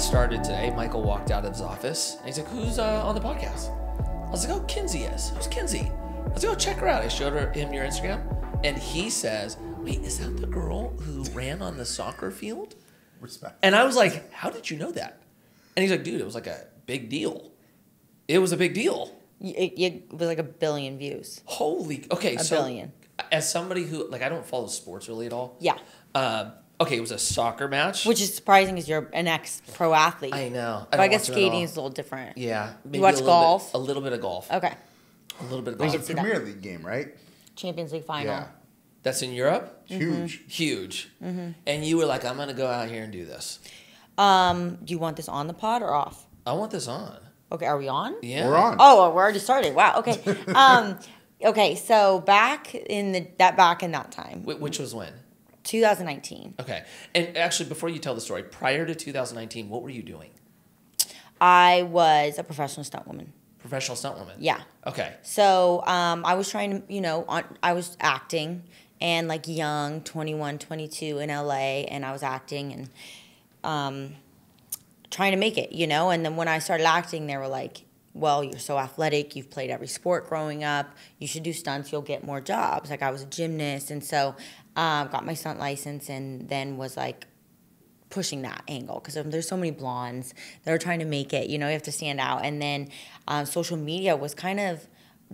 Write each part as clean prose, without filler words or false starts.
started today, Michael walked out of his office and he's like, who's on the podcast? I was like, oh, Kinsey is. Who's Kinsey? I was like, oh, check her out. I showed him your Instagram and he says, wait, is that the girl who ran on the soccer field? Respect. And I was like, how did you know that? And he's like, dude, it was like a big deal. It was a big deal. It was like 1 billion views. Holy, okay. A billion. As somebody who, like, I don't follow sports really at all. Yeah. Okay, it was a soccer match. Which is surprising because you're an ex-pro athlete. I know. But I guess skating is a little different. Yeah. Maybe You watch golf? A little bit of golf. Okay. A little bit of It was golf. a Premier League game, right? Champions League final. Yeah. That's in Europe? Huge. Huge. And you were like, I'm going to go out here and do this. Do you want this on the pod or off? I want this on. Okay, are we on? Yeah. We're on. Oh, we're already started. Wow. Okay. Okay. So back in that time, Which was when? 2019. Okay. And actually, before you tell the story, prior to 2019, what were you doing? I was a professional stunt woman. Professional stunt woman? Yeah. Okay. So I was trying to, I was acting and like young, 21, 22 in LA, and I was acting and trying to make it, and then when I started acting, they were like, well, you're so athletic, you've played every sport growing up, you should do stunts, you'll get more jobs. Like I was a gymnast, and so got my stunt license and then was like pushing that angle because there's so many blondes that are trying to make it, you have to stand out. And then social media was kind of,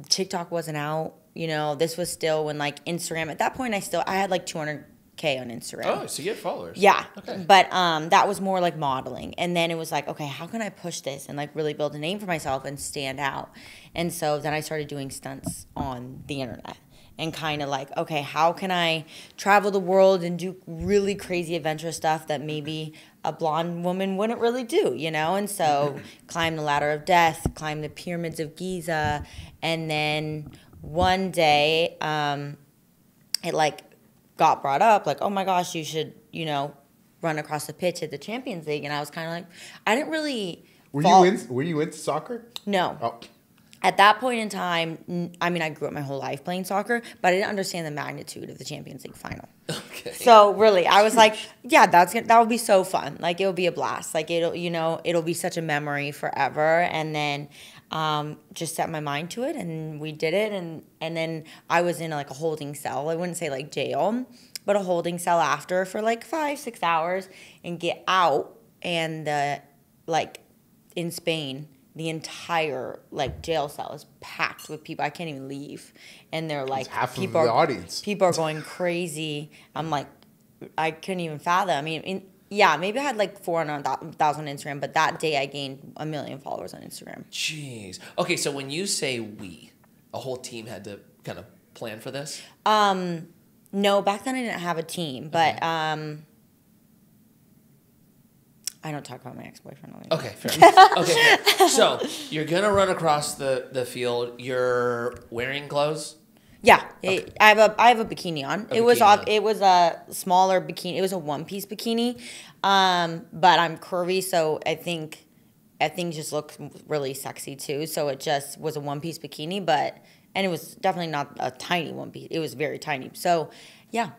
TikTok wasn't out, this was still when like Instagram, at that point I had like 200K on Instagram. Oh, so you had followers. Yeah. Okay. But that was more like modeling. And then it was like, okay, how can I push this and like really build a name for myself and stand out? And so then I started doing stunts on the internet and kind of like, okay, how can I travel the world and do really crazy adventurous stuff that maybe a blonde woman wouldn't really do, And so climb the ladder of death, climb the pyramids of Giza. And then one day it like got brought up like, oh my gosh, you should, run across the pitch at the Champions League. And I was kind of like, I didn't really Were you into soccer? No. Oh. At that point in time, I grew up my whole life playing soccer, but I didn't understand the magnitude of the Champions League final. Okay. So really, I was like, yeah, that would be so fun. Like it'll be a blast. Like it'll be such a memory forever. And then just set my mind to it, and we did it. And then I was in like a holding cell. I wouldn't say like jail, but a holding cell after for like 5-6 hours, and get out. And in Spain, the entire like jail cell is packed with people. I can't even leave, and they're like, half of the audience. People are going crazy. I'm like, I couldn't even fathom. Yeah, maybe I had like 400,000 on Instagram, but that day I gained 1 million followers on Instagram. Jeez. Okay, so when you say we, a whole team had to kind of plan for this? No, back then I didn't have a team, but Okay. I don't talk about my ex-boyfriend. Okay, fair enough. Okay, fair. So you're going to run across the field. You're wearing clothes? Yeah, Okay. I have a bikini on. A It was bikini on. It was a smaller bikini. It was a one-piece bikini, but I'm curvy, so I think just look really sexy too. So it just was a one-piece bikini, and it was definitely not a tiny one piece. It was very tiny. So yeah,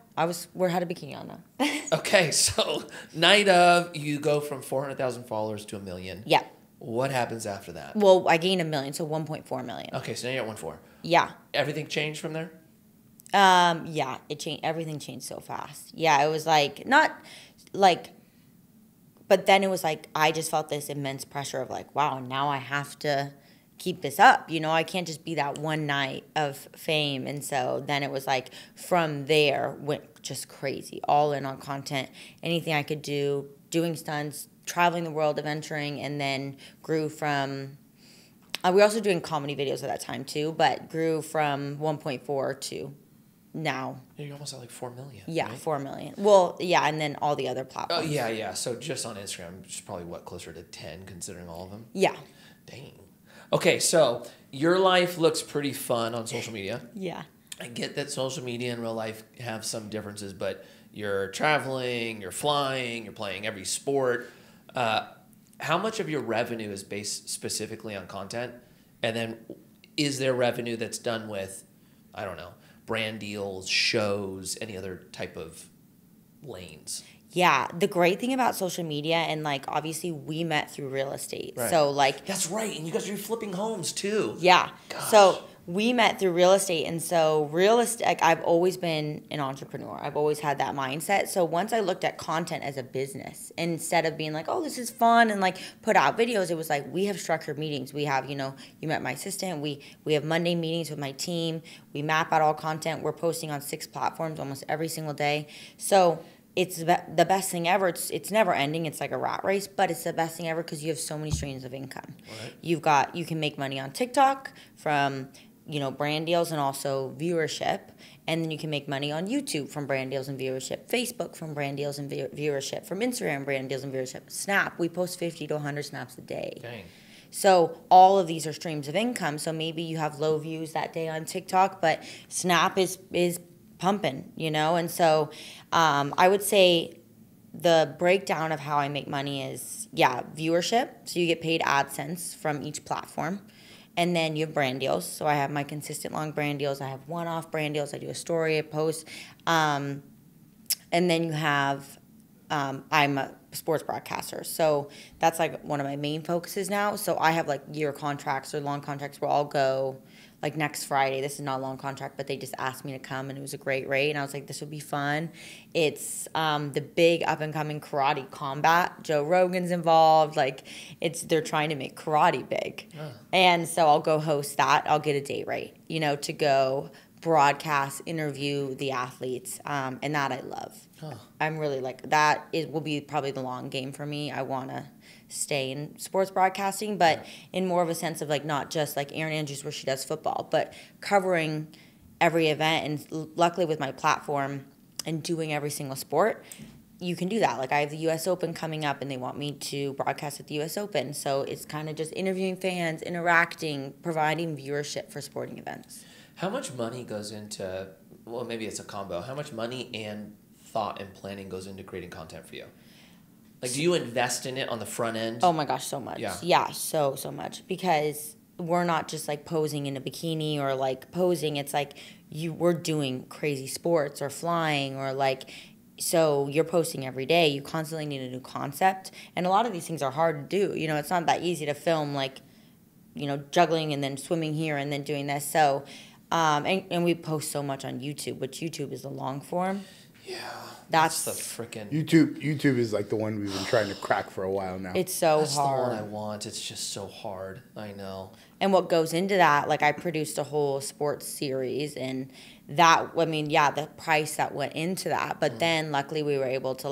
we had a bikini on though. Okay, so night of, you go from 400,000 followers to 1 million. Yeah. What happens after that? Well, I gained 1 million, so 1.4 million. Okay, so now you're at 1.4. Yeah. Everything changed from there? Yeah, it changed. Everything changed so fast. Yeah, it was like not like, but then it was like I just felt this immense pressure of like, wow, now I have to keep this up. I can't just be that one night of fame. And so then it was like from there went just crazy, all in on content, anything I could do, doing stunts, traveling the world, adventuring, and then grew from. We were also doing comedy videos at that time too, but grew from 1.4 to now. You're almost at like 4 million. Yeah, right? 4 million. Well, yeah, and then all the other Oh, platforms. yeah. So just on Instagram, it's probably closer to 10 considering all of them? Yeah. Dang. Okay, so your life looks pretty fun on social media. Yeah. I get that social media and real life have some differences, but you're traveling, you're flying, you're playing every sport. How much of your revenue is based specifically on content? And then is there revenue that's done with, I don't know, brand deals, shows, any other type of lanes? Yeah, the great thing about social media, and like obviously we met through real estate. Right. So like That's right. And you guys are flipping homes too. yeah. Gosh. So we met through real estate, and so real estate, like I've always been an entrepreneur. I've always had that mindset. So once I looked at content as a business, instead of being like, oh, this is fun and like put out videos, it was like we have structured meetings. We have, you met my assistant. We have Monday meetings with my team. We map out all content. We're posting on 6 platforms almost every single day. So it's the best thing ever. It's never ending. It's like a rat race, but it's the best thing ever because you have so many streams of income. Right. You can make money on TikTok from brand deals and also viewership, and then you can make money on YouTube from brand deals and viewership, Facebook from brand deals and viewership, from Instagram brand deals and viewership, Snap. We post 50 to 100 snaps a day. Dang. So all of these are streams of income. So maybe you have low views that day on TikTok, but Snap is pumping, and so I would say the breakdown of how I make money is, viewership. So you get paid AdSense from each platform. And then you have brand deals. So I have my consistent long brand deals. I have one-off brand deals. I do a story, a post. And then you have, I'm a sports broadcaster. So that's like one of my main focuses now. So I have like year contracts or long contracts where I'll go like next Friday. This is not a long contract, but they just asked me to come, and it was a great rate. And I was like, this would be fun. It's the big up-and-coming karate combat. Joe Rogan's involved. Like, they're trying to make karate big. Oh. And so I'll go host that. I'll get a day rate, to go broadcast, interview the athletes, and that I love. Huh. I'm really like, that will be probably the long game for me. I want to stay in sports broadcasting, but in more of a sense of like not just like Erin Andrews where she does football, but covering every event. And luckily with my platform and doing every single sport, you can do that. Like I have the U.S. Open coming up, and they want me to broadcast at the U.S. Open. So it's kind of just interviewing fans, interacting, providing viewership for sporting events. How much money goes into, well, maybe it's a combo. How much money and thought and planning goes into creating content for you? Like, do you invest in it on the front end? Oh my gosh, so much. Yeah, so much. Because we're not just like posing in a bikini or like posing. It's like we're doing crazy sports or flying or like, so you're posting every day. You constantly need a new concept. And a lot of these things are hard to do. It's not that easy to film like, juggling and then swimming here and then doing this. So, and we post so much on YouTube, which YouTube is the long form. Yeah. That's the freaking YouTube is like the one we've been trying to crack for a while now. It's so that's hard. That's the one I want. It's just so hard. I know. And what goes into that, like I produced a whole sports series, and that, the price that went into that. But then luckily we were able to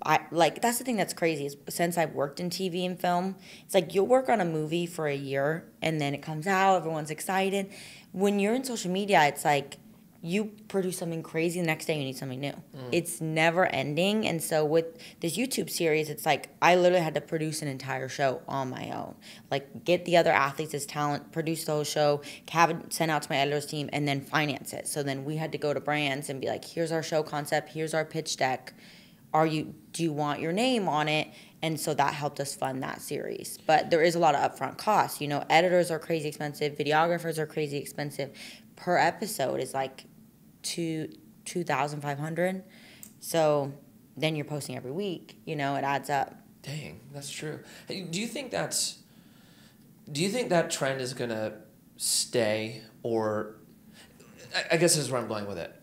that's the thing that's crazy is since I've worked in TV and film, it's like you'll work on a movie for a year and then it comes out, everyone's excited. When you're in social media, it's like you produce something crazy, the next day you need something new. It's never ending. And so with this YouTube series, it's like I literally had to produce an entire show on my own. Like get the other athletes as talent, produce the whole show, have it sent out to my editor's team, and then finance it. So then we had to go to brands and be like, here's our show concept, here's our pitch deck. Do you want your name on it? And so that helped us fund that series. But there is a lot of upfront costs. Editors are crazy expensive. Videographers are crazy expensive. Per episode is like $2,500. So then you're posting every week. It adds up. Dang, that's true. Hey, do you think that trend is gonna stay, or I guess this is where I'm going with it.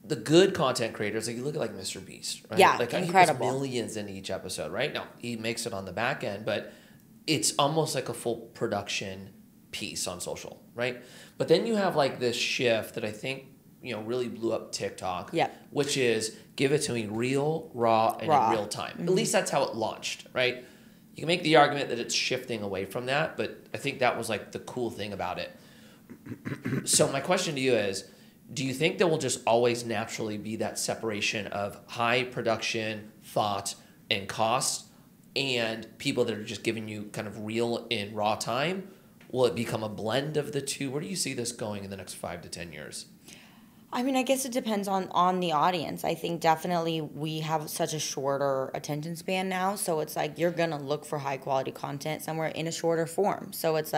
The good content creators, like you look at Mr. Beast, right? Yeah, like incredible. He puts millions in each episode, right? Now he makes it on the back end, but it's almost like a full production piece on social, right? But then you have this shift that I think really blew up TikTok, which is give it to me real, raw, and in real time. Mm-hmm. At least that's how it launched, right? You can make the argument that it's shifting away from that, but I think that was the cool thing about it. So my question to you is, do you think there will just always naturally be that separation of high production, thought, and cost, and people that are just giving you kind of real in raw time? Will it become a blend of the two? Where do you see this going in the next 5 to 10 years? I guess it depends on the audience. I think definitely we have such a shorter attention span now, so it's you're going to look for high quality content somewhere in a shorter form. So it's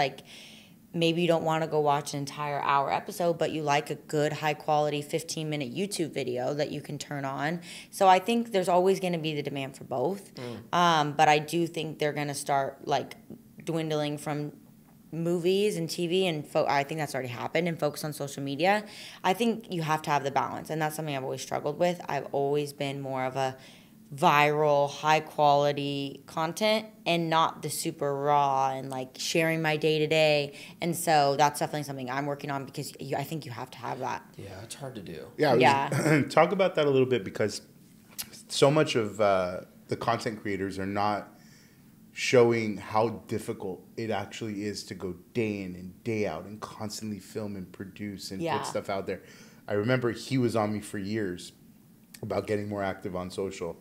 maybe you don't want to go watch an entire hour episode, but you like a good high quality 15-minute YouTube video that you can turn on. So I think there's always going to be the demand for both. But I do think they're going to start like dwindling from movies and TV, and I think that's already happened, and focus on social media. I think you have to have the balance, and that's something I've always struggled with. I've always been more of a viral, high quality content and not the super raw and like sharing my day to day. And so that's definitely something I'm working on, because I think you have to have that. Yeah, it's hard to do. Yeah. Talk about that a little bit, because so much of the content creators are not showing how difficult it actually is to go day in and day out and constantly film and produce and put stuff out there. I remember he was on me for years about getting more active on social.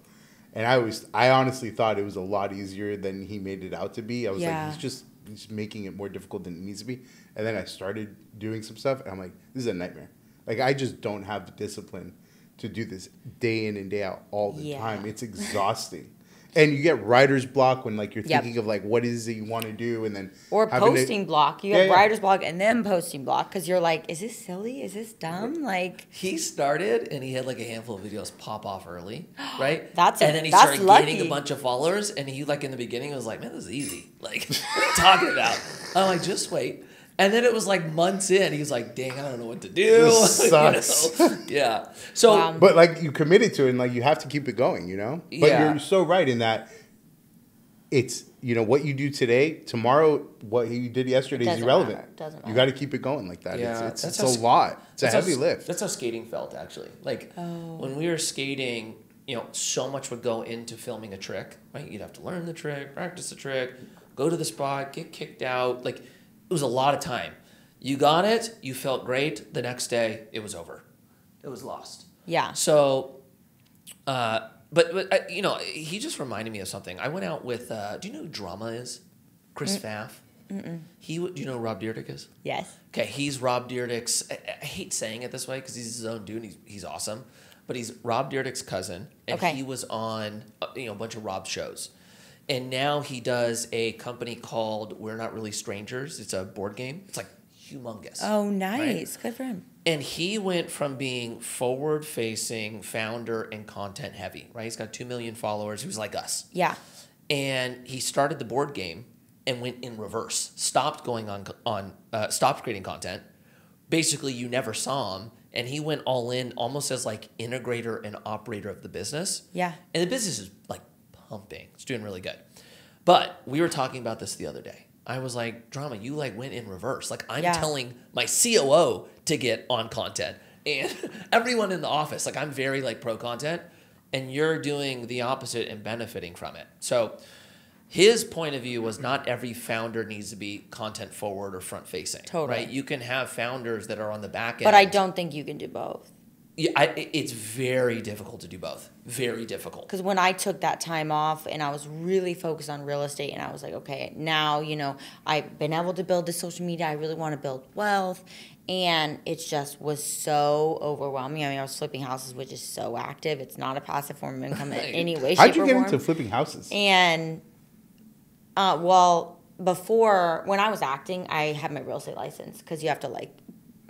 And I honestly thought it was a lot easier than he made it out to be. I was like, he's making it more difficult than it needs to be. And then I started doing some stuff, and I'm like, this is a nightmare. Like, I just don't have the discipline to do this day in and day out all the time. It's exhausting. And you get writer's block when, like, you're thinking of, like, what is it you want to do, and then... Or posting block. You have writer's block and then posting block, because you're like, is this silly? Is this dumb? Like... He started, and he had, like, a handful of videos pop off early, right? And then he started gaining a bunch of followers, and he, like, in the beginning was like, man, this is easy. Like, what are you talking about? I'm like, just wait. And then it was like months in, he's like, dang, I don't know what to do. This sucks. You know? Yeah. So, but like, you committed to it, and like, you have to keep it going, you know? But you're so right in that it's, you know, what you do today, tomorrow, what you did yesterday is irrelevant. Doesn't matter. You got to keep it going like that. Yeah, it's a lot. It's a heavy lift. That's how skating felt, actually. Like, when we were skating, you know, so much would go into filming a trick, right? You'd have to learn the trick, practice the trick, go to the spot, get kicked out. Like, it was a lot of time. You got it, you felt great. The next day, it was over. It was lost. Yeah. So, but you know, he just reminded me of something. I went out with, do you know who Drama is? Chris Pfaff. Do you know who Rob Dyrdek is? Yes. Okay, he's Rob Dyrdek's, I hate saying it this way because he's his own dude and he's awesome. But he's Rob Dyrdek's cousin, and he was on, you know, a bunch of Rob's shows. And now he does a company called We're Not Really Strangers. It's a board game. It's like humongous. Oh, nice. Right? Good for him. And he went from being forward-facing, founder, and content-heavy, right? He's got 2 million followers. He was like us. Yeah. And he started the board game and went in reverse. Stopped going stopped creating content. Basically, you never saw him. And he went all in almost as like integrator and operator of the business. Yeah. And the business is like pumping. It's doing really good. But we were talking about this the other day. I was like, Drama, you like went in reverse. Like, I'm telling my COO to get on content and everyone in the office. Like, I'm very like pro content, and you're doing the opposite and benefiting from it. So his point of view was not every founder needs to be content forward or front facing. Totally. Right? You can have founders that are on the back end. But I don't think you can do both. Yeah, it's very difficult to do both. Very difficult. Because when I took that time off and I was really focused on real estate, and I was like, okay, now, you know, I've been able to build this social media. I really want to build wealth. And it just was so overwhelming. I mean, I was flipping houses, which is so active. It's not a passive form of income in any way, shape, or form. How'd you get into flipping houses? And, well, before, when I was acting, I had my real estate license, because you have to, like,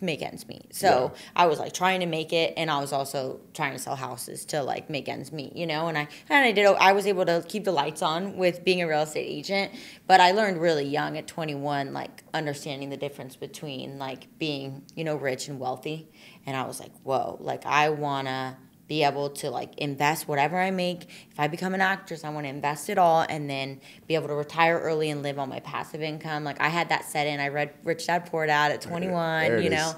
make ends meet. So I was like trying to make it, and I was also trying to sell houses to like make ends meet, you know. And I was able to keep the lights on with being a real estate agent, but I learned really young at 21, like understanding the difference between like being, you know, rich and wealthy. And I was like, whoa, like I wanna be able to like invest whatever I make. If I become an actress, I want to invest it all and then be able to retire early and live on my passive income. Like I had that set in. I read Rich Dad Poor Dad at 21, you know,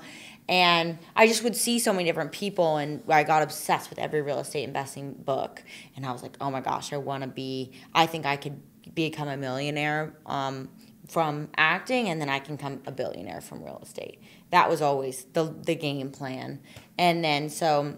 and I just would see so many different people, and I got obsessed with every real estate investing book. And I was like, oh my gosh, I think I could become a millionaire from acting, and then I can become a billionaire from real estate. That was always the game plan. And then so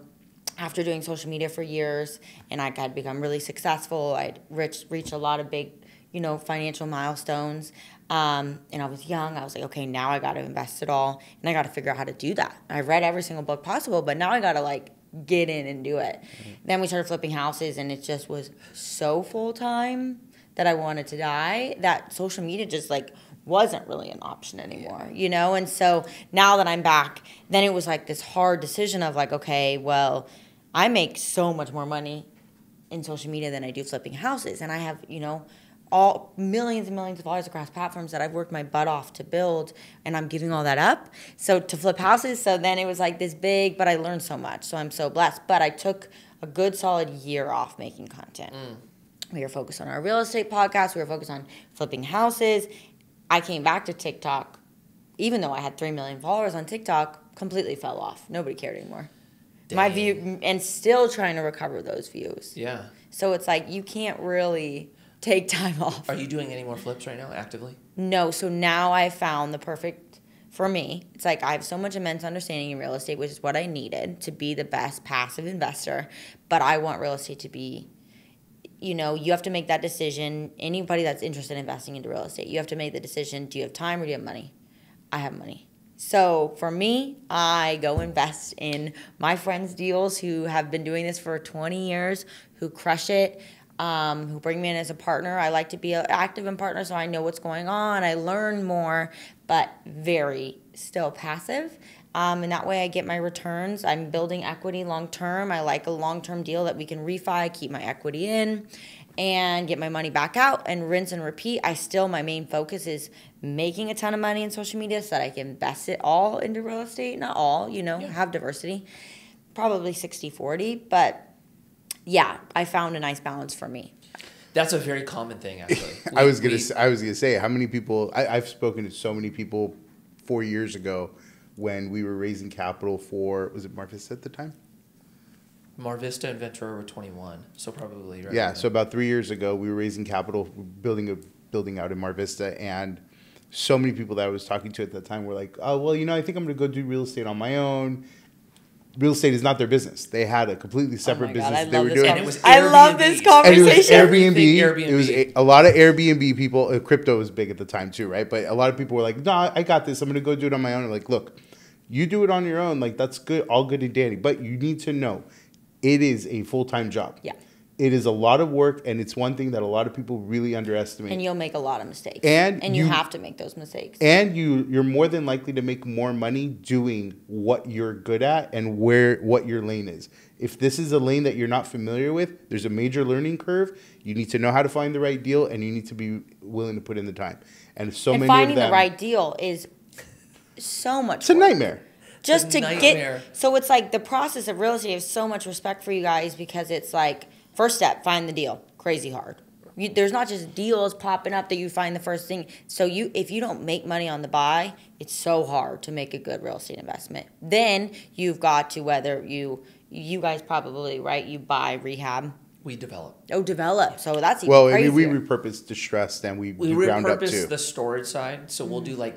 after doing social media for years, and I had become really successful, I'd reached a lot of big, you know, financial milestones. And I was young. I was like, okay, now I got to invest it all, and I got to figure out how to do that. I read every single book possible, but now I got to like get in and do it. Mm-hmm. Then we started flipping houses, and it just was so full time that I wanted to die. That social media just like wasn't really an option anymore, you know? And so now that I'm back, then it was like this hard decision of like, okay, well, I make so much more money in social media than I do flipping houses. And I have, you know, all millions and millions of dollars across platforms that I've worked my butt off to build, and I'm giving all that up. So to flip houses, so then it was like this big, but I learned so much. So I'm so blessed. But I took a good solid year off making content. We were focused on our real estate podcast. We were focused on flipping houses. I came back to TikTok, even though I had 3 million followers on TikTok, completely fell off. Nobody cared anymore. Dang. My view, and still trying to recover those views. Yeah. So it's like you can't really take time off. Are you doing any more flips right now actively? No. So now I found the perfect, for me, it's like I have so much immense understanding in real estate, which is what I needed to be the best passive investor. But I want real estate to be, you know, you have to make that decision. Anybody that's interested in investing into real estate, you have to make the decision, do you have time or do you have money? I have money. So for me, I go invest in my friends' deals who have been doing this for 20 years, who crush it, who bring me in as a partner. I like to be active in partner so I know what's going on. I learn more, but very still passive. And that way I get my returns. I'm building equity long term. I like a long-term deal that we can refi, keep my equity in, and get my money back out and rinse and repeat. My main focus is making a ton of money in social media so that I can invest it all into real estate. Not all, you know, have diversity. Probably 60-40, but yeah, I found a nice balance for me. That's a very common thing, actually. I was gonna say, how many people? I've spoken to so many people 4 years ago when we were raising capital for, was it Mar Vista at the time? Mar Vista and Ventura were 21, so probably right. Yeah, so about 3 years ago, we were raising capital, building out in Mar Vista, and so many people that I was talking to at that time were like, oh, well, you know, I think I'm going to go do real estate on my own. Real estate is not their business. They had a completely separate business they were doing. I love this conversation. And it was Airbnb. Airbnb. It was a lot of Airbnb people. Crypto was big at the time too, right? But a lot of people were like, no, I got this. I'm going to go do it on my own. I'm like, look, you do it on your own. Like, that's good, all good and dandy. But you need to know it is a full-time job. Yeah. It is a lot of work, and it's one thing that a lot of people really underestimate. And you'll make a lot of mistakes. And you have to make those mistakes. And you're more than likely to make more money doing what you're good at and what your lane is. If this is a lane that you're not familiar with, there's a major learning curve. You need to know how to find the right deal, and you need to be willing to put in the time. And finding the right deal is so much It's a nightmare. Just to get, so it's like the process of real estate. I have so much respect for you guys because it's like, first step, find the deal. Crazy hard. There's not just deals popping up that you find the first thing. So if you don't make money on the buy, it's so hard to make a good real estate investment. Then you've got to, whether you guys probably, right, you buy, rehab. We develop. Oh, develop. So that's even crazier. We repurpose distressed and we do ground up too. We repurpose the storage side. So we'll do like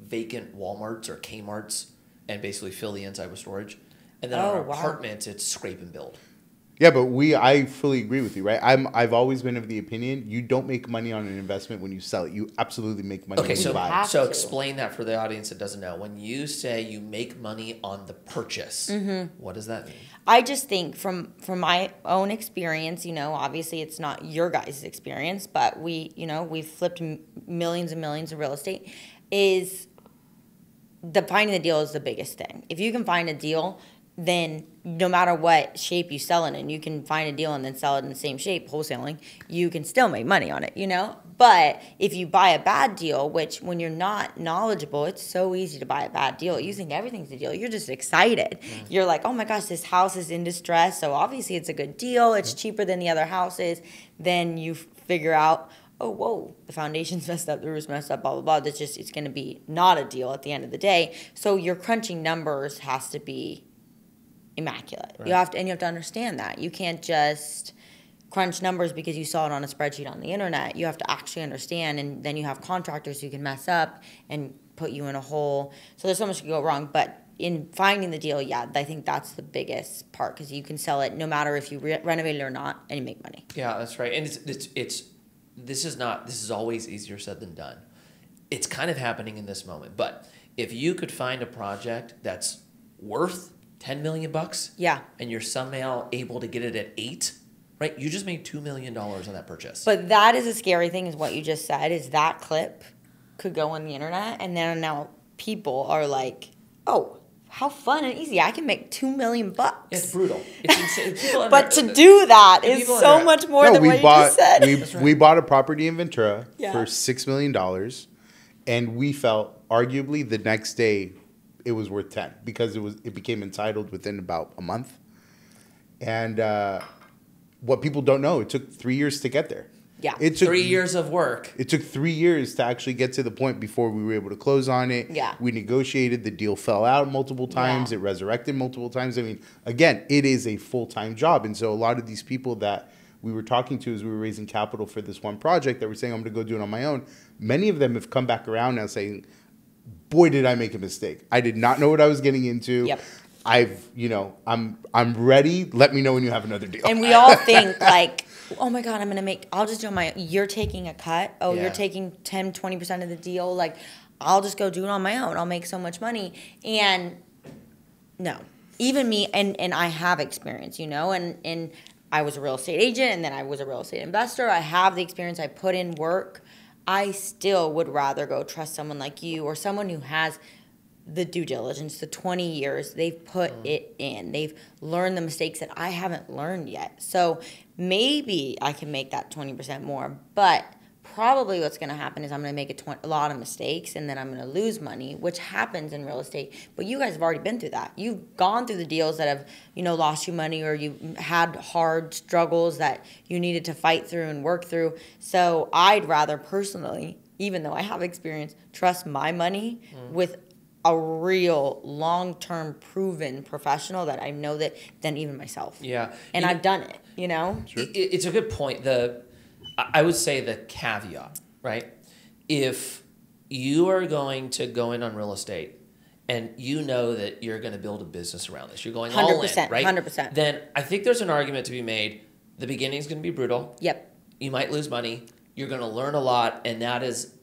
vacant Walmarts or Kmarts and basically fill the inside with storage. And then on our apartments, it's scrape and build. Yeah, but I fully agree with you, right? I've always been of the opinion you don't make money on an investment when you sell it. You absolutely make money when you buy it. So explain that for the audience that doesn't know. When you say you make money on the purchase, what does that mean? I just think from my own experience, you know, obviously it's not your guys' experience, but we've flipped millions and millions of real estate, is finding the deal is the biggest thing. If you can find a deal, then no matter what shape you sell it in, you can find a deal and then sell it in the same shape, wholesaling, you can still make money on it, you know? But if you buy a bad deal, which when you're not knowledgeable, it's so easy to buy a bad deal. You think everything's a deal. You're just excited. You're like, oh my gosh, this house is in distress, so obviously it's a good deal. It's cheaper than the other houses. Then you figure out, oh, whoa, the foundation's messed up, the roof's messed up, blah, blah, blah. It's going to be not a deal at the end of the day. So your crunching numbers has to be immaculate. Right. You have to understand that. You can't just crunch numbers because you saw it on a spreadsheet on the internet. You have to actually understand, and then you have contractors who can mess up and put you in a hole. So there's so much to go wrong. But in finding the deal, yeah, I think that's the biggest part because you can sell it no matter if you renovate it or not, and you make money. Yeah, that's right. And this is always easier said than done. It's kind of happening in this moment. But if you could find a project that's worth $10 million, yeah, and you're somehow able to get it at $8 million, right? You just made $2 million on that purchase. But that is a scary thing, is what you just said. Is that clip could go on the internet, and then now people are like, oh, how fun and easy. I can make $2 million. It's brutal. It's insane. But to do that is so much more than what you just said. We bought a property in Ventura Yeah. for $6 million, and we felt arguably the next day it was worth 10 because it became entitled within about a month. And what people don't know, it took 3 years to get there. Yeah. It took 3 years of work. It took 3 years to actually get to the point before we were able to close on it. Yeah. We negotiated. The deal fell out multiple times. Yeah. It resurrected multiple times. I mean, again, it is a full-time job. And so a lot of these people that we were talking to as we were raising capital for this one project that were saying, I'm going to go do it on my own. Many of them have come back around now saying, boy, did I make a mistake. I did not know what I was getting into. Yep. I'm ready. Let me know when you have another deal. And we all think like, oh my God, I'll just do my, you're taking a cut. Oh, Yeah. you're taking 10, 20% of the deal. Like, I'll just go do it on my own. I'll make so much money. And no, even me, and I have experience, and I was a real estate agent, and then I was a real estate investor. I have the experience. I put in work. I still would rather go trust someone like you or someone who has the due diligence, the 20 years, they've put it in. They've learned the mistakes that I haven't learned yet. So maybe I can make that 20% more, but probably what's going to happen is I'm going to make a lot of mistakes, and then I'm going to lose money, which happens in real estate. But you guys have already been through that. You've gone through the deals that have, lost you money, or you had hard struggles that you needed to fight through and work through. So I'd rather personally, even though I have experience, trust my money with a real long-term proven professional that I know that than even myself. Yeah. And I've done it, Sure. It's a good point. I would say the caveat, right? If you are going to go in on real estate and you know that you're going to build a business around this, you're going all in, 100%, right? 100%. Then I think there's an argument to be made. The beginning is going to be brutal. Yep. You might lose money. You're going to learn a lot, and that is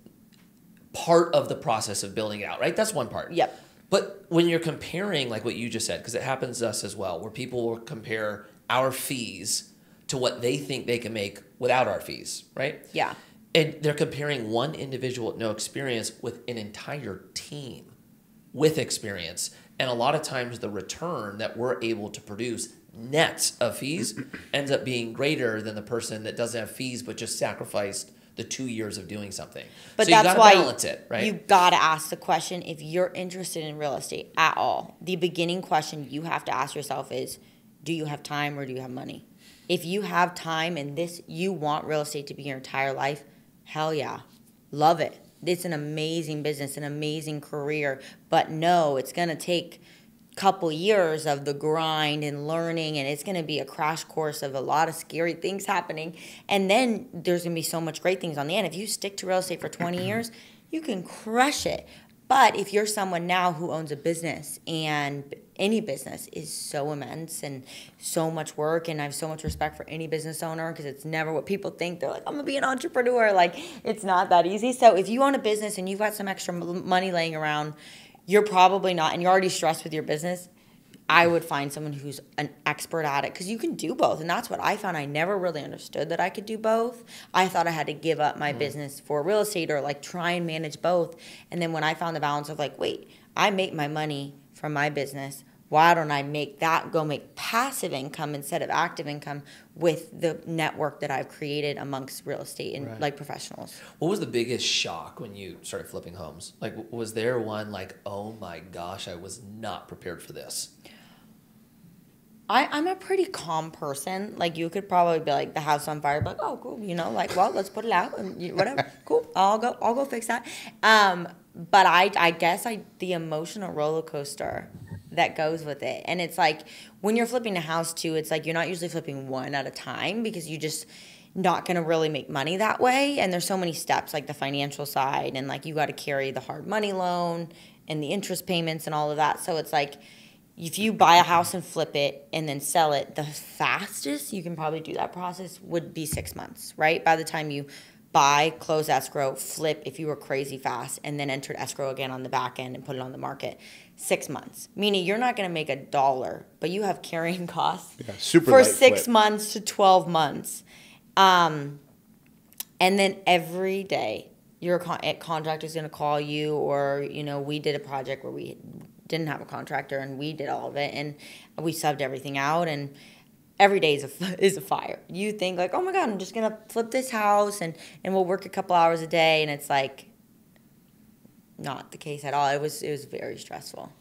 part of the process of building it out, right? That's one part. Yep. But when you're comparing, like what you just said, because it happens to us as well, where people will compare our fees to what they think they can make without our fees, right? Yeah. And they're comparing one individual with no experience with an entire team with experience. And a lot of times the return that we're able to produce net of fees ends up being greater than the person that doesn't have fees but just sacrificed the 2 years of doing something. But so that's you gotta why balance it, right? You got to ask the question, if you're interested in real estate at all, the beginning question you have to ask yourself is, do you have time or do you have money? If you have time and you want real estate to be your entire life, hell yeah. Love it. It's an amazing business, an amazing career. But no, it's going to take a couple years of the grind and learning, and it's going to be a crash course of a lot of scary things happening. And then there's going to be so much great things on the end. If you stick to real estate for 20 years, you can crush it. But if you're someone now who owns a business, and any business is so immense and so much work, and I have so much respect for any business owner because it's never what people think. They're like, I'm going to be an entrepreneur. Like, it's not that easy. So if you own a business and you've got some extra money laying around, you're probably not, and you're already stressed with your business, I would find someone who's an expert at it, because you can do both. And that's what I found. I never really understood that I could do both. I thought I had to give up my business for real estate, or like try and manage both. And then when I found the balance of like, wait, I make my money from my business. Why don't I make passive income instead of active income with the network that I've created amongst real estate and like professionals? What was the biggest shock when you started flipping homes? Like, was there one like, oh my gosh, I was not prepared for this? I'm a pretty calm person. Like, you could probably be like, the house on fire, like, oh, cool, like, well, let's put it out and whatever. Cool, I'll go fix that. But I guess the emotional roller coaster that goes with it. And it's like, when you're flipping a house too, it's like you're not usually flipping one at a time, because you just not going to really make money that way. And there's so many steps, like the financial side, and like you got to carry the hard money loan and the interest payments and all of that. So it's like, if you buy a house and flip it and then sell it, the fastest you can probably do that process would be 6 months, right? By the time you buy, close escrow, flip, if you were crazy fast, and then entered escrow again on the back end and put it on the market, 6 months. Meaning you're not going to make $1, but you have carrying costs for 6 months to 12 months. And then every day your contractor's going to call you, or, you know, we did a project where we didn't have a contractor and we did all of it and we subbed everything out, and every day is a fire. You think like, oh my God, I'm just going to flip this house and we'll work a couple hours a day. And it's like not the case at all. It was very stressful.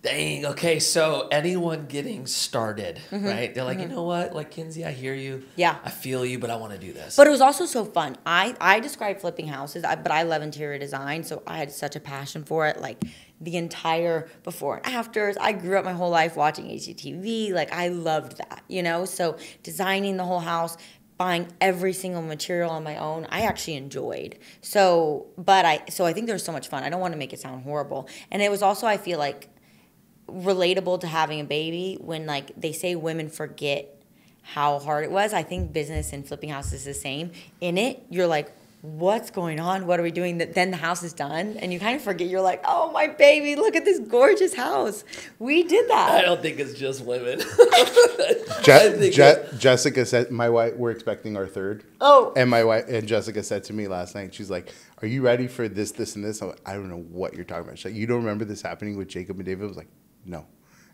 Dang. Okay. So anyone getting started, right? They're like, you know what? Like, Kinsey, I hear you. Yeah. I feel you, but I want to do this. But it was also so fun. I describe flipping houses, but I love interior design. So I had such a passion for it. Like the entire before and afters. I grew up my whole life watching HGTV. Like I loved that, you know? So designing the whole house, buying every single material on my own, I actually enjoyed. So I think there was so much fun. I don't want to make it sound horrible. And it was also, I feel like, relatable to having a baby when like they say women forget how hard it was. I think business and flipping houses is the same. In it, you're like, what's going on? What are we doing? Then the house is done and you kind of forget. You're like, oh, my baby, look at this gorgeous house. We did that. I don't think it's just women. Jessica said, my wife, we're expecting our third. Oh. And my wife and Jessica said to me last night, she's like, are you ready for this, this, and this? I'm like, I don't know what you're talking about. She's like, you don't remember this happening with Jacob and David? I was like, no.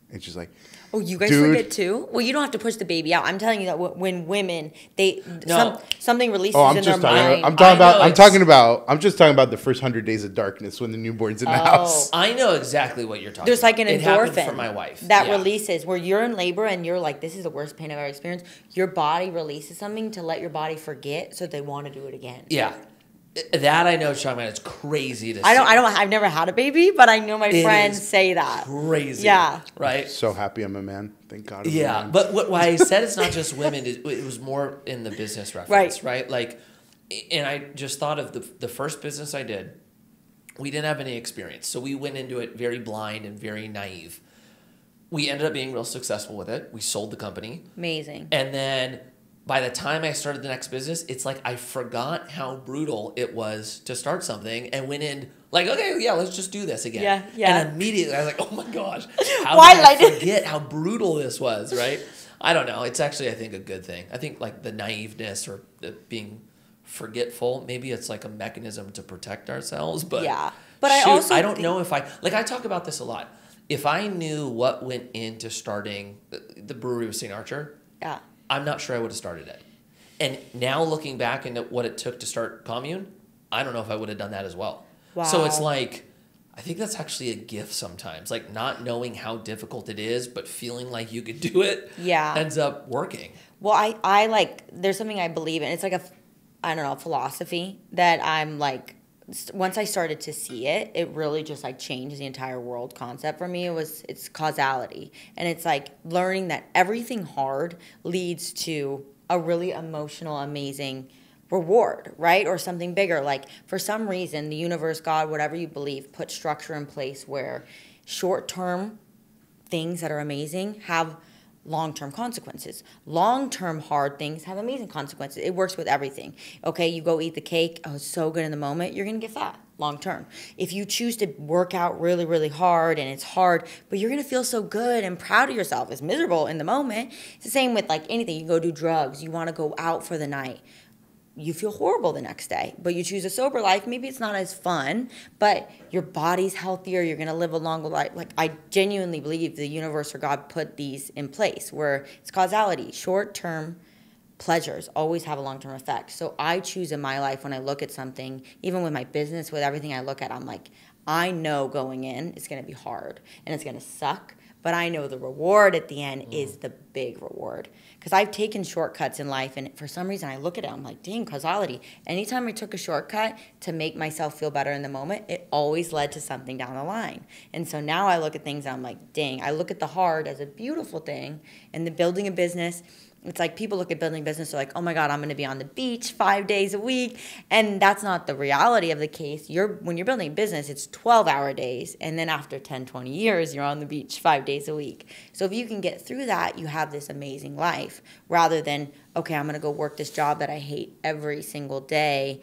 And she's like, oh, you guys forget too? Well, you don't have to push the baby out. I'm telling you that when women, something releases in their mind. I'm just talking about the first 100 days of darkness when the newborn's in the house. I know exactly what you're talking There's about. There's like an endorphin for my wife. that releases where you're in labor and you're like, this is the worst pain I've ever experienced. Your body releases something to let your body forget so they want to do it again. Yeah. That I know what you're talking about. It's crazy to say. I've never had a baby, but I know my friends say that. Crazy. Yeah. Right? So happy I'm a man. Thank God. Yeah. But why I said it's not just women, it was more in the business reference, right? Like, and I just thought of the first business I did. We didn't have any experience. So we went into it very blind and very naive. We ended up being real successful with it. We sold the company. Amazing. And then by the time I started the next business, it's like I forgot how brutal it was to start something and went in like, okay, yeah, let's just do this again. Yeah. And immediately I was like, oh my gosh, how did I forget how brutal this was, right? I don't know. It's actually, I think, a good thing. I think like the naiveness or the being forgetful, maybe it's like a mechanism to protect ourselves. But yeah. But I don't know if I talk about this a lot. If I knew what went into starting the brewery with St. Archer, yeah, I'm not sure I would have started it. And now looking back into what it took to start Commune, I don't know if I would have done that as well. Wow. So it's like, I think that's actually a gift sometimes. Like not knowing how difficult it is, but feeling like you could do it ends up working. Well, I like, there's something I believe in. It's like a philosophy that I'm like, once I started to see it, it really just like changed the entire world concept for me. It's causality. And it's like learning that everything hard leads to a really emotional, amazing reward, right? Or something bigger. Like for some reason, the universe, God, whatever you believe, put structure in place where short-term things that are amazing have long-term consequences. Long-term hard things have amazing consequences. It works with everything. Okay, you go eat the cake. Oh, it's so good in the moment. You're going to get fat long-term. If you choose to work out really, really hard and it's hard, but you're going to feel so good and proud of yourself. It's miserable in the moment. It's the same with like anything. You go do drugs. You want to go out for the night. You feel horrible the next day, but you choose a sober life. Maybe it's not as fun, but your body's healthier. You're going to live a longer life. Like I genuinely believe the universe or God put these in place where it's causality. Short-term pleasures always have a long-term effect. So I choose in my life when I look at something, even with my business, with everything I look at, I'm like, I know going in it's going to be hard and it's going to suck, but I know the reward at the end is the big reward. Because I've taken shortcuts in life, and for some reason I look at it, I'm like, dang, causality. Anytime I took a shortcut to make myself feel better in the moment, it always led to something down the line. And so now I look at things and I'm like, dang, I look at the hard as a beautiful thing, and the building a business. It's like people look at building business, they're like, oh my God, I'm going to be on the beach 5 days a week. And that's not the reality of the case. When you're building a business, it's 12-hour days. And then after 10, 20 years, you're on the beach 5 days a week. So if you can get through that, you have this amazing life rather than, okay, I'm going to go work this job that I hate every single day.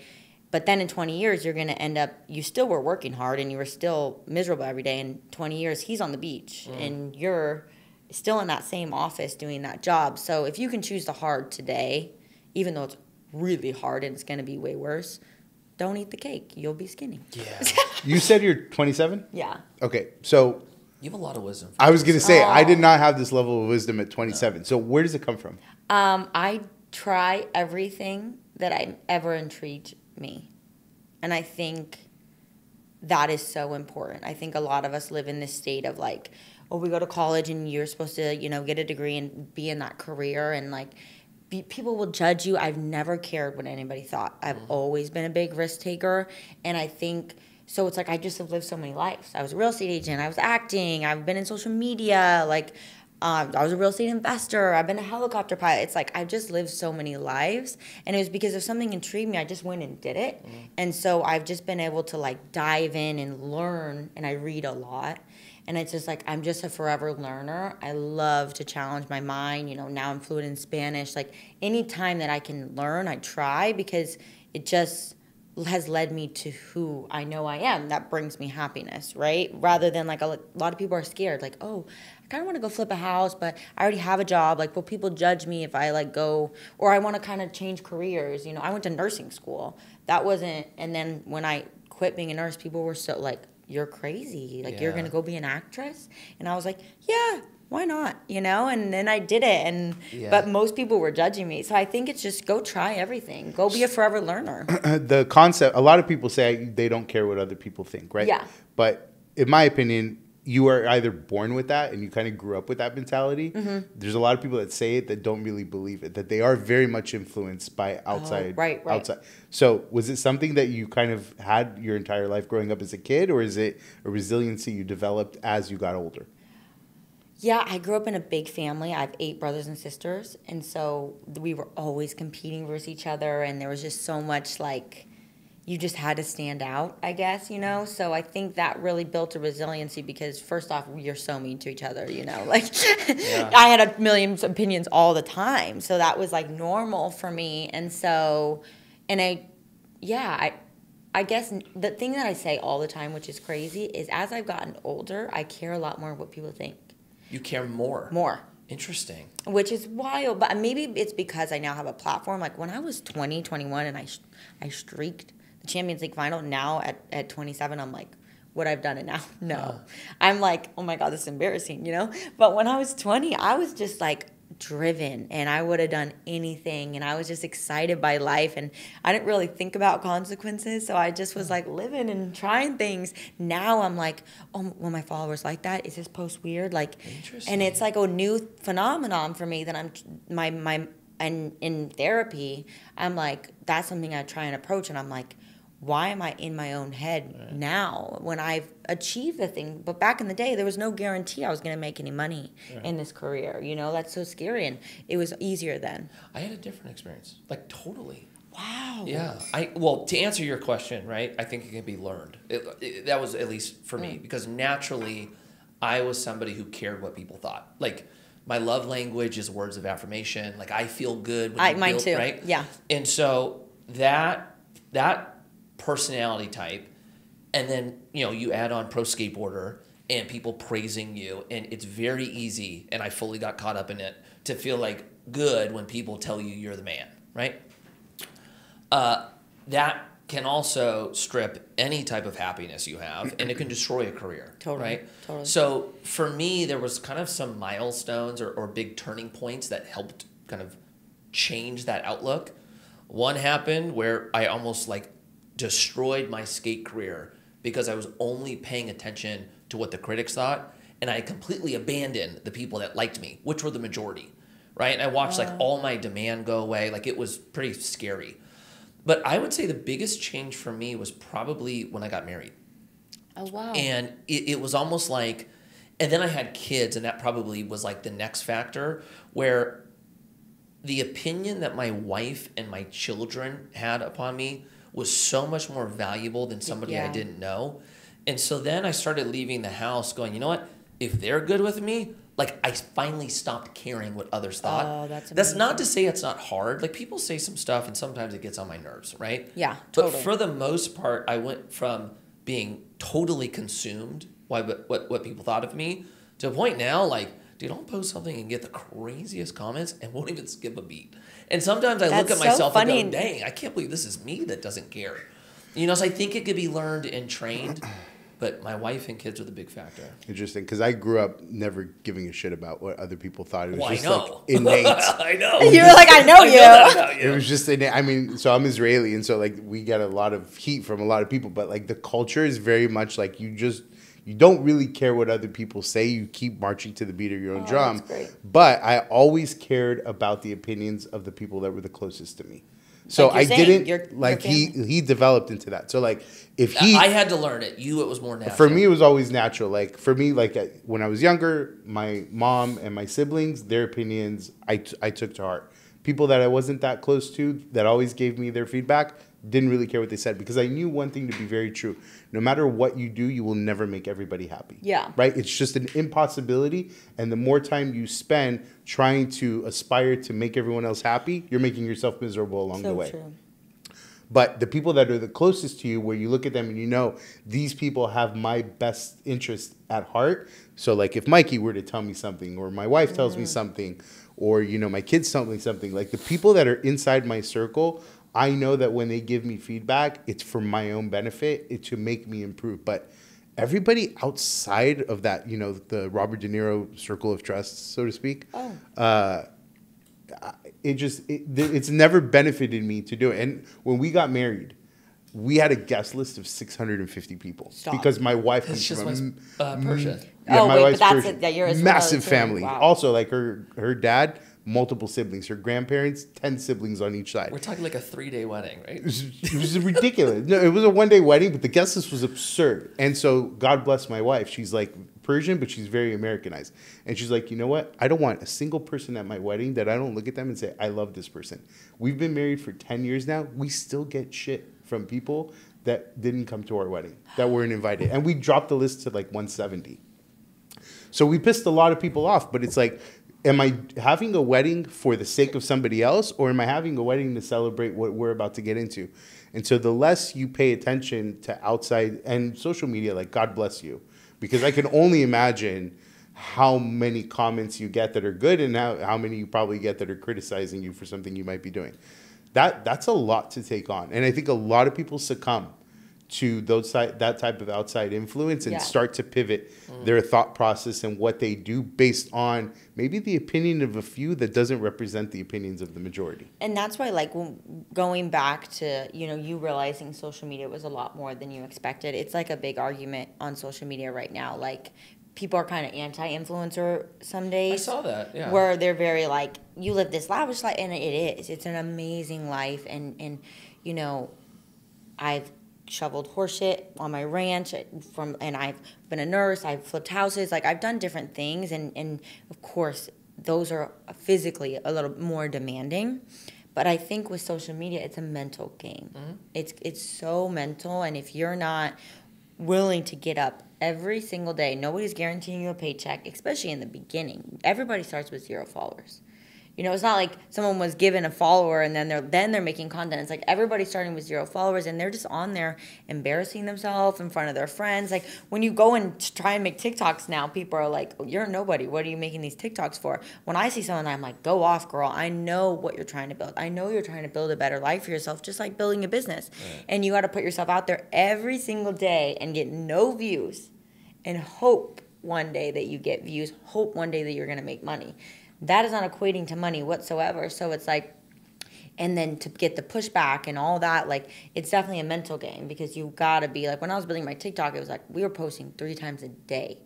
But then in 20 years, you're going to end up, you still were working hard and you were still miserable every day. In 20 years, he's on the beach and you're still in that same office doing that job. So if you can choose the hard today, even though it's really hard and it's going to be way worse, don't eat the cake. You'll be skinny. Yeah. You said you're 27? Yeah. Okay, so You have a lot of wisdom. I was going to say, I did not have this level of wisdom at 27. No. So where does it come from? I try everything that I ever intrigued me. And I think that is so important. I think a lot of us live in this state of like, oh, we go to college and you're supposed to, you know, get a degree and be in that career and like people will judge you. I've never cared what anybody thought. I've always been a big risk taker. And I think, so it's like I just have lived so many lives. I was a real estate agent. I was acting. I've been in social media. Like, I was a real estate investor. I've been a helicopter pilot. It's like I've just lived so many lives. And it was because if something intrigued me, I just went and did it. And so I've just been able to like dive in and learn. And I read a lot. And it's just like I'm just a forever learner. I love to challenge my mind. You know, now I'm fluent in Spanish. Like any time that I can learn, I try because it just has led me to who I know I am. That brings me happiness, right? Rather than like a lot of people are scared. Like, oh, I kind of want to go flip a house, but I already have a job. Like, will people judge me if I like go, or I want to kind of change careers. You know, I went to nursing school. That wasn't, and then when I quit being a nurse, people were so like, you're crazy. Like, you're going to go be an actress? And I was like, yeah, why not? You know? And then I did it. And but most people were judging me. So I think it's just go try everything. Go be a forever learner. The concept, a lot of people say they don't care what other people think, right? Yeah. But in my opinion, you are either born with that and you kind of grew up with that mentality. There's a lot of people that say it that don't really believe it, that they are very much influenced by outside. Right. Outside. So was it something that you kind of had your entire life growing up as a kid, or is it a resiliency you developed as you got older? Yeah, I grew up in a big family. I have 8 brothers and sisters. And so we were always competing versus each other. And there was just so much like, you just had to stand out, I guess, you know? So I think that really built a resiliency because first off, you're so mean to each other, you know? Like, I had a million opinions all the time. So that was like normal for me. And so, and I guess the thing that I say all the time, which is crazy, is as I've gotten older, I care a lot more what people think. You care more? More. Interesting. Which is wild, but maybe it's because I now have a platform. Like when I was 20, 21, and I streaked the Champions League final, now at 27, I'm like, would I have done it now? No. I'm like, oh my God, this is embarrassing, you know? But when I was 20, I was just like driven and I would have done anything and I was just excited by life and I didn't really think about consequences, so I just was like living and trying things. Now I'm like, oh, well, my followers like that? Is this post weird? Like, and it's like a new phenomenon for me that I'm and in therapy, I'm like, that's something I try and approach, and I'm like, why am I in my own head now when I've achieved the thing? But back in the day, there was no guarantee I was going to make any money in this career. You know, that's so scary. And it was easier then. I had a different experience. Like, totally. Wow. Yeah. Well, to answer your question, right, I think it can be learned. That was at least for me. Because naturally, I was somebody who cared what people thought. Like, my love language is words of affirmation. Like, I feel good when mine too. Right? Yeah. And so that personality type, and then you add on pro skateboarder and people praising you, and it's very easy, and I fully got caught up in it, to feel like good when people tell you you're the man, right? That can also strip any type of happiness you have, and it can destroy a career. Totally. Right? Totally. So for me, there was kind of some milestones or big turning points that helped kind of change that outlook. One happened where I almost like destroyed my skate career because I was only paying attention to what the critics thought, and I completely abandoned the people that liked me, which were the majority, right? And I watched like all my demand go away. Like, it was pretty scary. But I would say the biggest change for me was probably when I got married. Oh, wow. And it was almost like, and then I had kids, and that probably was like the next factor, where the opinion that my wife and my children had upon me was so much more valuable than somebody I didn't know. And so then I started leaving the house going, you know what? If they're good with me, like, I finally stopped caring what others thought. Oh, that's amazing. That's not to say it's not hard. Like, people say some stuff and sometimes it gets on my nerves, right? Yeah, totally. But for the most part, I went from being totally consumed by what people thought of me to a point now, like, dude, I'll post something and get the craziest comments and won't even skip a beat. And sometimes I look at myself and go, dang, I can't believe this is me that doesn't care. You know, so I think it could be learned and trained, but my wife and kids are the big factor. Interesting, because I grew up never giving a shit about what other people thought. It was just I know. like innate. I know. You were like, I know you. that about you. It was just innate. I mean, so I'm Israeli, and so like we get a lot of heat from a lot of people, but like the culture is very much like you don't really care what other people say. You keep marching to the beat of your own drum. That's great. But I always cared about the opinions of the people that were the closest to me. So Like I you're saying, didn't your he developed into that. So like if he I had to learn it. It was more natural. for me it was always natural. Like for me, like when I was younger, my mom and my siblings, their opinions I took to heart. People that I wasn't that close to that always gave me their feedback didn't really care what they said, because I knew one thing to be very true. No matter what you do, you will never make everybody happy. Yeah. Right? It's just an impossibility. And the more time you spend trying to aspire to make everyone else happy, you're making yourself miserable along the way. True. But the people that are the closest to you, where you look at them and you know, these people have my best interest at heart. So like if Mikey were to tell me something, or my wife tells me something, or, you know, my kids tell me something, like the people that are inside my circle, I know that when they give me feedback, it's for my own benefit, it's to make me improve. But everybody outside of that, you know, the Robert De Niro circle of trust, so to speak, it's never benefited me to do it. And when we got married, we had a guest list of 650 people. Stop. Because my wife It's comes just from Persian. Yeah, Oh, my wait, wife's but that's Persian. it. Yeah, yours was Massive too. family. Wow. Also, like her dad, multiple siblings. Her grandparents, 10 siblings on each side. We're talking like a 3-day wedding, right? It was ridiculous. No, it was a one-day wedding, but the guest list was absurd. And so, God bless my wife. She's like Persian, but she's very Americanized. And she's like, you know what? I don't want a single person at my wedding that I don't look at them and say, I love this person. We've been married for 10 years now. We still get shit from people that didn't come to our wedding, that weren't invited. And we dropped the list to like 170. So we pissed a lot of people off, but it's like, am I having a wedding for the sake of somebody else, or am I having a wedding to celebrate what we're about to get into? And so the less you pay attention to outside and social media, like God bless you, because I can only imagine how many comments you get that are good and how many you probably get that are criticizing you for something you might be doing. That's a lot to take on. And I think a lot of people succumb to that type of outside influence and start to pivot their thought process and what they do based on maybe the opinion of a few that doesn't represent the opinions of the majority. And that's why, like, going back to, you know, you realizing social media was a lot more than you expected. It's like a big argument on social media right now. Like, people are kind of anti-influencer some days. I saw that, yeah. Where they're very like, you live this lavish life, and it is. It's an amazing life, and you know, I've shoveled horse shit on my ranch and I've been a nurse, I've flipped houses, like I've done different things, and of course those are physically a little more demanding. But I think with social media, it's a mental game. Mm-hmm. It's so mental, and if you're not willing to get up every single day, nobody's guaranteeing you a paycheck, especially in the beginning. Everybody starts with 0 followers. You know, it's not like someone was given a follower and then they're making content. It's like everybody's starting with 0 followers, and they're just on there embarrassing themselves in front of their friends. Like when you go and try and make TikToks now, people are like, oh, you're nobody. What are you making these TikToks for? When I see someone, I'm like, go off, girl. I know what you're trying to build. I know you're trying to build a better life for yourself, just like building a business. Right. And you got to put yourself out there every single day and get no views and hope one day that you get views, hope one day that you're going to make money. That is not equating to money whatsoever. So it's like, and then to get the pushback and all that, like, it's definitely a mental game, because you got to be like, when I was building my TikTok, it was like we were posting 3 times a day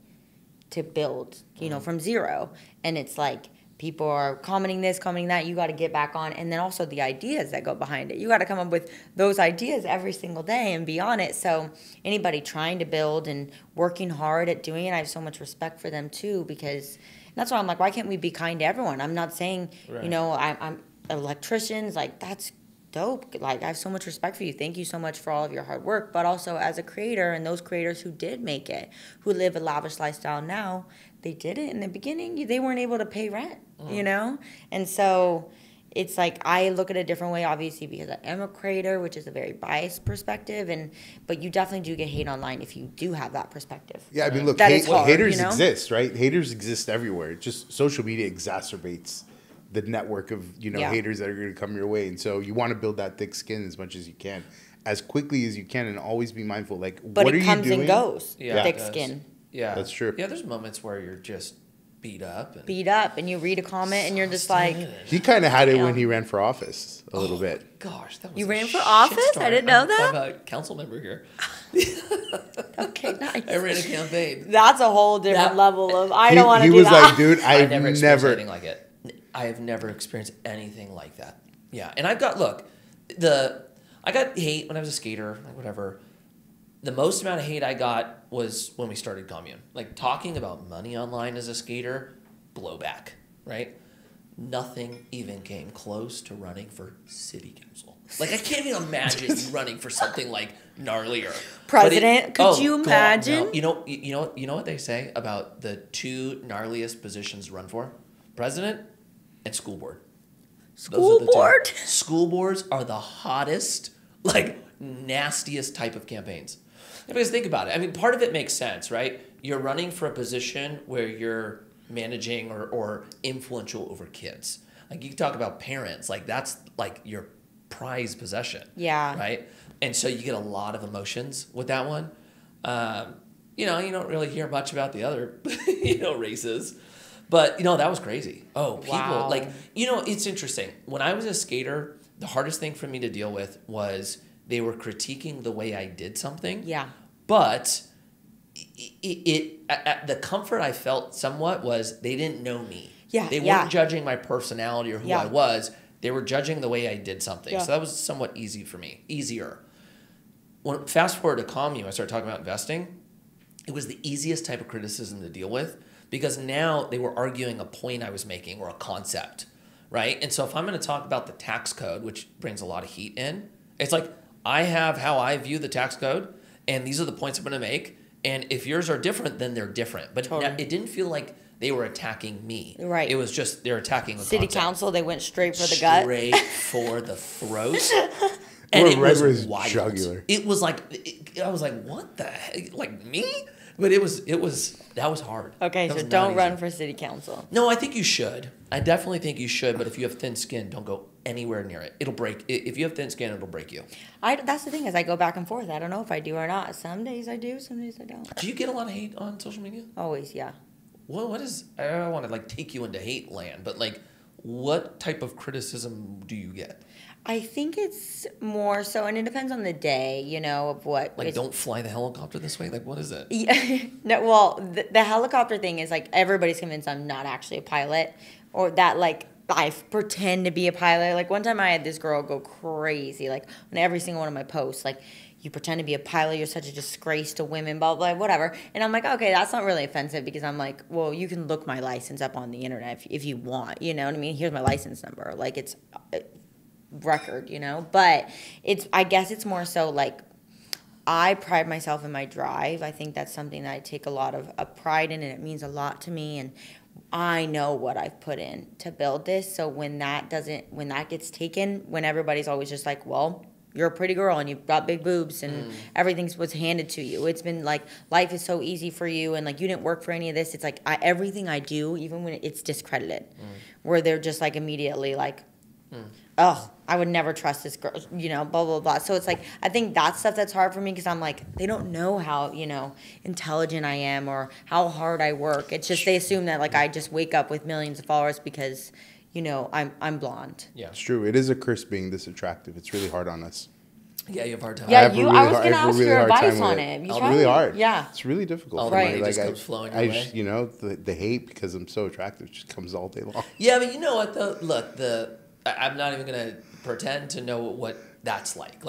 to build, you know, from 0. And it's like people are commenting this, commenting that. You got to get back on. And then also the ideas that go behind it. You got to come up with those ideas every single day and be on it. So anybody trying to build and working hard at doing it, I have so much respect for them too, because that's why I'm like, why can't we be kind to everyone? I'm not saying, right, you know, I'm electricians, like, that's dope. Like, I have so much respect for you. Thank you so much for all of your hard work. But also as a creator, and those creators who did make it, who live a lavish lifestyle now, they did it in the beginning. They weren't able to pay rent, you know? And so it's like, I look at it a different way, obviously, because I am a creator, which is a very biased perspective. But you definitely do get hate online if you do have that perspective. Yeah, I mean, look, hard, haters, you know? exist, right? Haters exist everywhere. Just social media exacerbates the network of, you know, haters that are going to come your way. And so you want to build that thick skin as much as you can. as quickly as you can and always be mindful. Like, But what are it you comes doing? and goes. Yeah, Thick it does. skin. Yeah, That's true. Yeah, there's moments where you're just beat up. And Beat up, and you read a comment, and you're just like, He kind of had it when Damn. he ran for office a little Oh bit. my gosh, that was You a ran for shit office? I story. didn't know that. I'm a council member here. okay, nice. I ran a campaign. That's a whole different That- level of, I He- don't want to he do was that. like, dude, I've I've never experienced never. anything like it. I have never experienced anything like that. Yeah, and I've got I got hate when I was a skater, like whatever. The most amount of hate I got was when we started Commune. Like talking about money online as a skater, blowback, right? Nothing even came close to running for city council. Like I can't even imagine you running for something like gnarlier. President, could you God, imagine? no. You know what they say about the two gnarliest positions to run for? President and school board. Those School are the two. board? School boards are the hottest, like nastiest type of campaigns. Because think about it. I mean, part of it makes sense, right? You're running for a position where you're managing or influential over kids. Like you talk about parents, like that's like your prized possession. Yeah. Right? And so you get a lot of emotions with that one. You don't really hear much about the other, races. But, that was crazy. Oh, people, Wow. It's interesting. When I was a skater, the hardest thing for me to deal with was they were critiquing the way I did something. Yeah. But the comfort I felt somewhat was they didn't know me. Yeah, They yeah. weren't judging my personality or who Yeah. I was. They were judging the way I did something. Yeah. So that was somewhat easy for me. Easier. Fast forward to Commune, I started talking about investing. It was the easiest type of criticism to deal with because now they were arguing a point I was making or a concept, right? And so if I'm going to talk about the tax code, which brings a lot of heat in, it's like I have how I view the tax code, and these are the points I'm going to make. And if yours are different, then they're different. But Totally. it didn't feel like they were attacking me. Right. It was just they're attacking the City concept. council, they went straight for the gut. Straight for the throat. And Or it right was where his wild. jugular. It was like I was like, what the heck? Like me? But that was hard. Okay, That so was not don't easy. run for city council. No, I think you should. I definitely think you should. But if you have thin skin, don't go anywhere near it. It'll break. If you have thin skin, it'll break you. That's the thing is I go back and forth. I don't know if I do or not. Some days I do, some days I don't. Do you get a lot of hate on social media? Always, yeah. What is? I don't want to take you into hate land, but what type of criticism do you get? I think it's more so, and it depends on the day, of what. Don't fly the helicopter this way. What is it? Yeah, no, well, the helicopter thing is everybody's convinced I'm not actually a pilot, or that I pretend to be a pilot. One time I had this girl go crazy, on every single one of my posts, you pretend to be a pilot, you're such a disgrace to women, blah, blah, whatever. And I'm like, okay, that's not really offensive because I'm like, well, you can look my license up on the internet if you want, you know what I mean? Here's my license number. It's record, But I guess it's more so I pride myself in my drive. I think that's something that I take a lot of pride in, and it means a lot to me. And I know what I've put in to build this. So when that gets taken, when everybody's always just like, well, you're a pretty girl and you've got big boobs and everything's what's handed to you. It's been life is so easy for you and you didn't work for any of this. It's everything I do, even when it's discredited, where they're just immediately oh, I would never trust this girl, blah, blah, blah. So it's I think that's stuff that's hard for me because I'm they don't know how, intelligent I am or how hard I work. It's just they assume that I just wake up with millions of followers because, I'm blonde. Yeah, It's true. It is a curse being this attractive. It's really hard on us. Yeah, you have a hard time. Yeah, I have a I was hard- going to I have a ask really your hard advice time on with it. It's really hard. Yeah. It's really difficult. All for the me. money just comes flowing your way. The hate because I'm so attractive just comes all day long. Yeah, but you know what though? Look, I'm not even gonna pretend to know what that's like.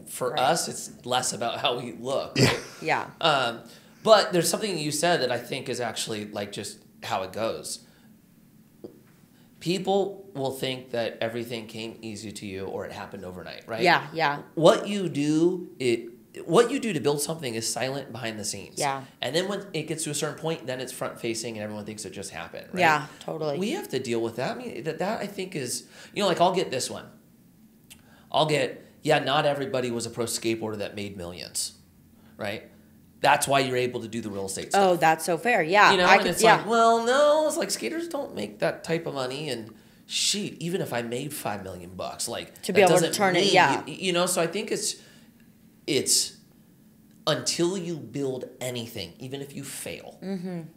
For Right. us, it's less about how we look. Right? Yeah. But there's something you said that I think is actually just how it goes. People will think that everything came easy to you or it happened overnight, right? Yeah, yeah. What you do to build something is silent behind the scenes. Yeah. And then when it gets to a certain point, then it's front facing and everyone thinks it just happened, right? Yeah, totally. We have to deal with that. I mean, that I think is, I'll get this one. Not everybody was a pro skateboarder that made millions, right? That's why you're able to do the real estate stuff. Oh, that's so fair. Yeah. It's skaters don't make that type of money, and even if I made $5 million, To be able to turn it, yeah. So I think it's it's until you build anything, even if you fail,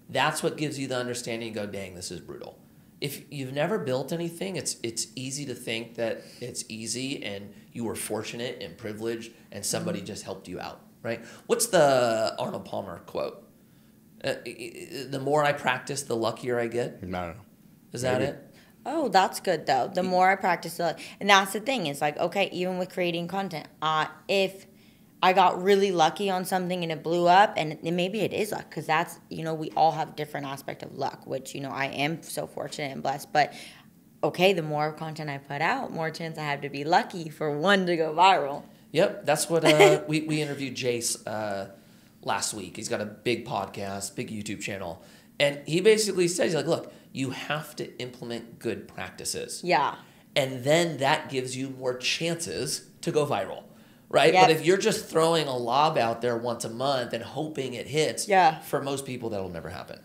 that's what gives you the understanding. You go, dang, this is brutal. If you've never built anything, it's easy to think that it's easy and you were fortunate and privileged and somebody just helped you out, right? What's the Arnold Palmer quote? The more I practice, the luckier I get. I don't know. Is that it? Oh, that's good though. The more I practice, and that's the thing. It's like, okay, even with creating content, if I got really lucky on something and it blew up, and maybe it is luck, because that's, we all have different aspect of luck, which, I am so fortunate and blessed. But okay, the more content I put out, more chance I have to be lucky for one to go viral. Yep, that's what we interviewed Jace last week. He's got a big podcast, big YouTube channel, and he basically says, like, look, you have to implement good practices. Yeah. And then that gives you more chances to go viral. Right? Yep. But if you're just throwing a lob out there once a month and hoping it hits, for most people, that'll never happen.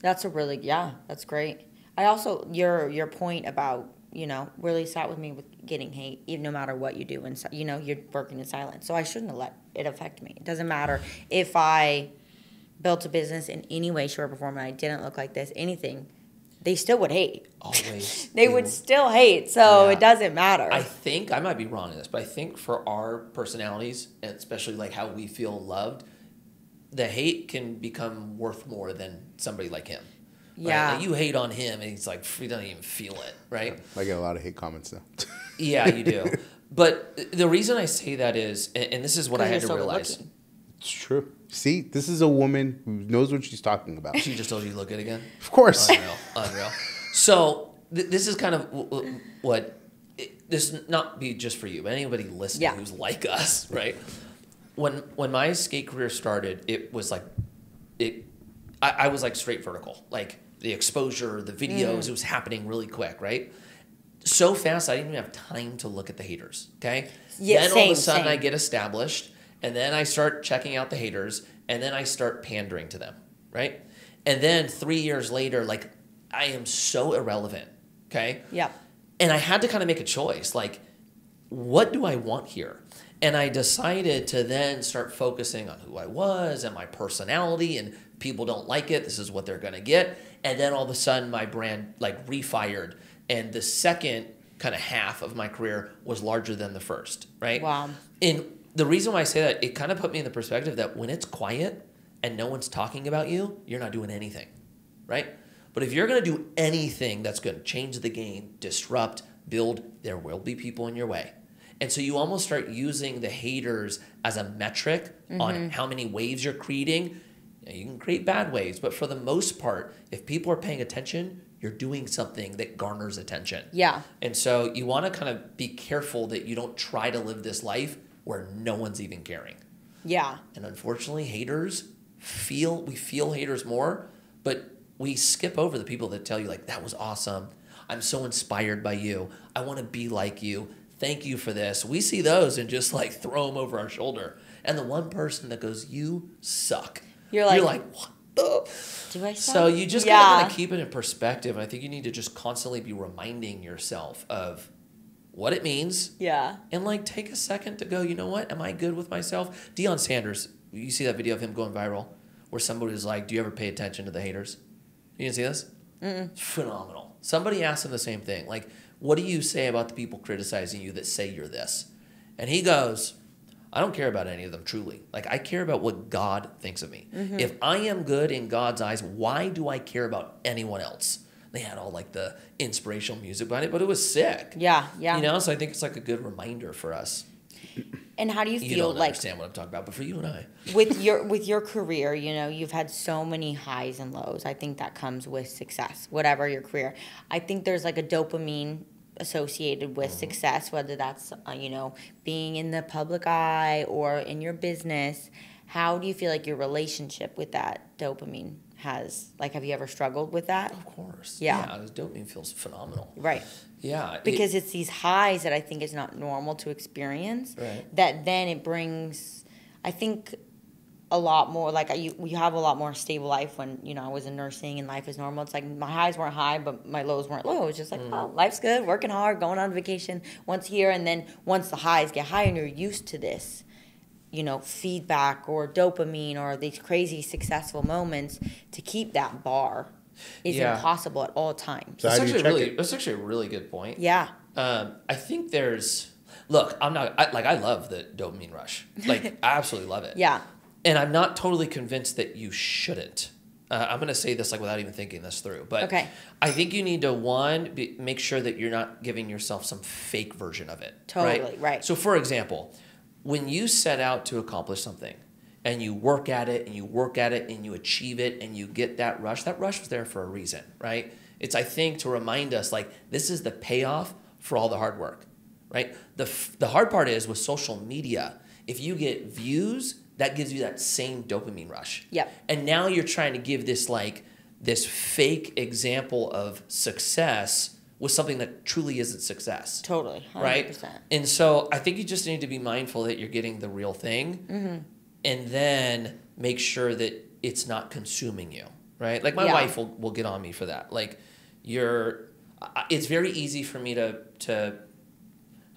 That's that's great. I also, your point about, really sat with me with getting hate, even no matter what you do. And, you're working in silence. So I shouldn't have let it affect me. It doesn't matter if I built a business in any way, shape, or form, and I didn't look like this, anything. They still would hate. Always. They would still hate, so it doesn't matter. I think, I might be wrong in this, but I think for our personalities, and especially like how we feel loved, the hate can become worth more than somebody like him. Right? Yeah. Like you hate on him, and he's like, he doesn't even feel it, right? I get a lot of hate comments though. Yeah, you do. But the reason I say that is, and this is what I had to realize. It's true. See, this is a woman who knows what she's talking about. She just told you to look good again? Of course. Unreal. So this is kind of what, this not be just for you, but anybody listening who's like us, right? When my skate career started, it was like, I was like straight vertical. Like the exposure, the videos, it was happening really quick, right? So fast, I didn't even have time to look at the haters, okay? Yeah, then all of a sudden I get established, and then I start checking out the haters, and then I start pandering to them, right? And then 3 years later, like, I am so irrelevant, okay? Yeah. And I had to kind of make a choice, like, what do I want here? And I decided to then start focusing on who I was and my personality, and people don't like it, this is what they're gonna get. And then all of a sudden, my brand, like, refired, and the second kind of half of my career was larger than the first, right? Wow. And the reason why I say that, it kind of put me in the perspective that when it's quiet and no one's talking about you, you're not doing anything, right? But if you're going to do anything that's going to change the game, disrupt, build, there will be people in your way. And so you almost start using the haters as a metric on how many waves you're creating. You can create bad waves, but for the most part, if people are paying attention, you're doing something that garners attention. Yeah. And so you want to kind of be careful that you don't try to live this life where no one's even caring. Yeah. And unfortunately, we feel haters more, but we skip over the people that tell you, like, that was awesome. I'm so inspired by you. I want to be like you. Thank you for this. We see those and just like throw them over our shoulder. And the one person that goes, you suck. You're like what the? Do I suck? So you just gotta keep it in perspective. And I think you need to just constantly be reminding yourself of what it means. Yeah. And like take a second to go, you know what? Am I good with myself? Deion Sanders, you see that video of him going viral where somebody was like, do you ever pay attention to the haters? You didn't see this? It's phenomenal. Somebody asked him the same thing. Like, what do you say about the people criticizing you that say you're this? And he goes, I don't care about any of them truly. Like, I care about what God thinks of me. If I am good in God's eyes, why do I care about anyone else? They had all like the inspirational music behind it, but it was sick. Yeah, yeah. You know, so I think it's like a good reminder for us. And how do you feel? You don't like understand what I'm talking about, but for you and I, with your career, you know, you've had so many highs and lows. I think that comes with success, whatever your career. I think there's like a dopamine associated with success, whether that's you know, being in the public eye or in your business. How do you feel like your relationship with that dopamine has, like, have you ever struggled with that? of course, Yeah. the dopamine feels phenomenal. Right. Yeah, Because it's these highs that I think is not normal to experience. Right. That then it brings, I think, a lot more, like, you have a lot more stable life when, you know, I was in nursing and life is normal. It's like my highs weren't high, but my lows weren't low. It's just like, oh, life's good, working hard, going on vacation once here. And then once the highs get high and you're used to this, feedback or dopamine or these crazy successful moments, to keep that bar is impossible at all times. So That's actually a really good point. Yeah. I think look, I love the dopamine rush. Like, I absolutely love it. Yeah. And I'm not totally convinced that you shouldn't. I'm going to say this like without even thinking this through. But Okay. I think you need to, make sure that you're not giving yourself some fake version of it. Totally, right. So, for example, when you set out to accomplish something and you work at it and you work at it and you achieve it and you get that rush was there for a reason, right? It's, I think, to remind us, like, this is the payoff for all the hard work, right? The hard part is with social media, if you get views, that gives you that same dopamine rush. Yep. And now you're trying to give this fake example of success with something that truly isn't success. Totally. 100%. Right? And so I think you just need to be mindful that you're getting the real thing, and then make sure that it's not consuming you, right? Like, my wife will get on me for that. Like, it's very easy for me to,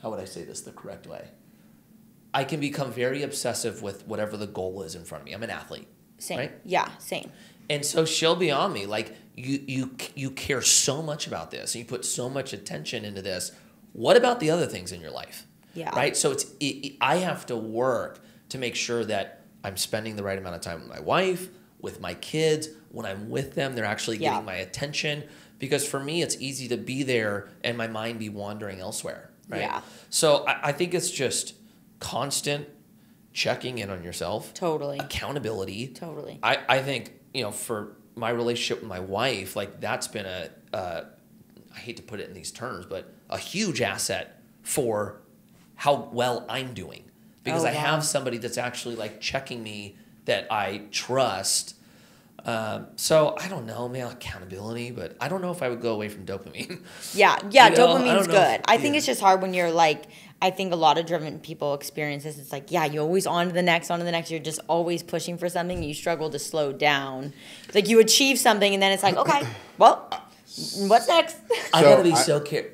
how would I say this the correct way? I can become very obsessive with whatever the goal is in front of me. I'm an athlete. Same. Right? Yeah, same. And so she'll be on me, like, you care so much about this, and you put so much attention into this. What about the other things in your life? Yeah. Right? So I have to work to make sure that I'm spending the right amount of time with my wife, with my kids. When I'm with them, they're actually getting my attention. Because for me, it's easy to be there and my mind be wandering elsewhere. Right? Yeah. So I think it's just constant checking in on yourself. Totally. Accountability. Totally. I think, for my relationship with my wife, like, that's been I hate to put it in these terms, but a huge asset for how well I'm doing. Because I have somebody that's actually, like, checking me that I trust. So I don't know, man, accountability, but I don't know if I would go away from dopamine. Yeah, dopamine's good. I think it's just hard when you're like, I think a lot of driven people experience this. It's like, you're always on to the next. You're just always pushing for something. You struggle to slow down. It's like you achieve something and then it's like, okay, well, what's next? I gotta be so careful.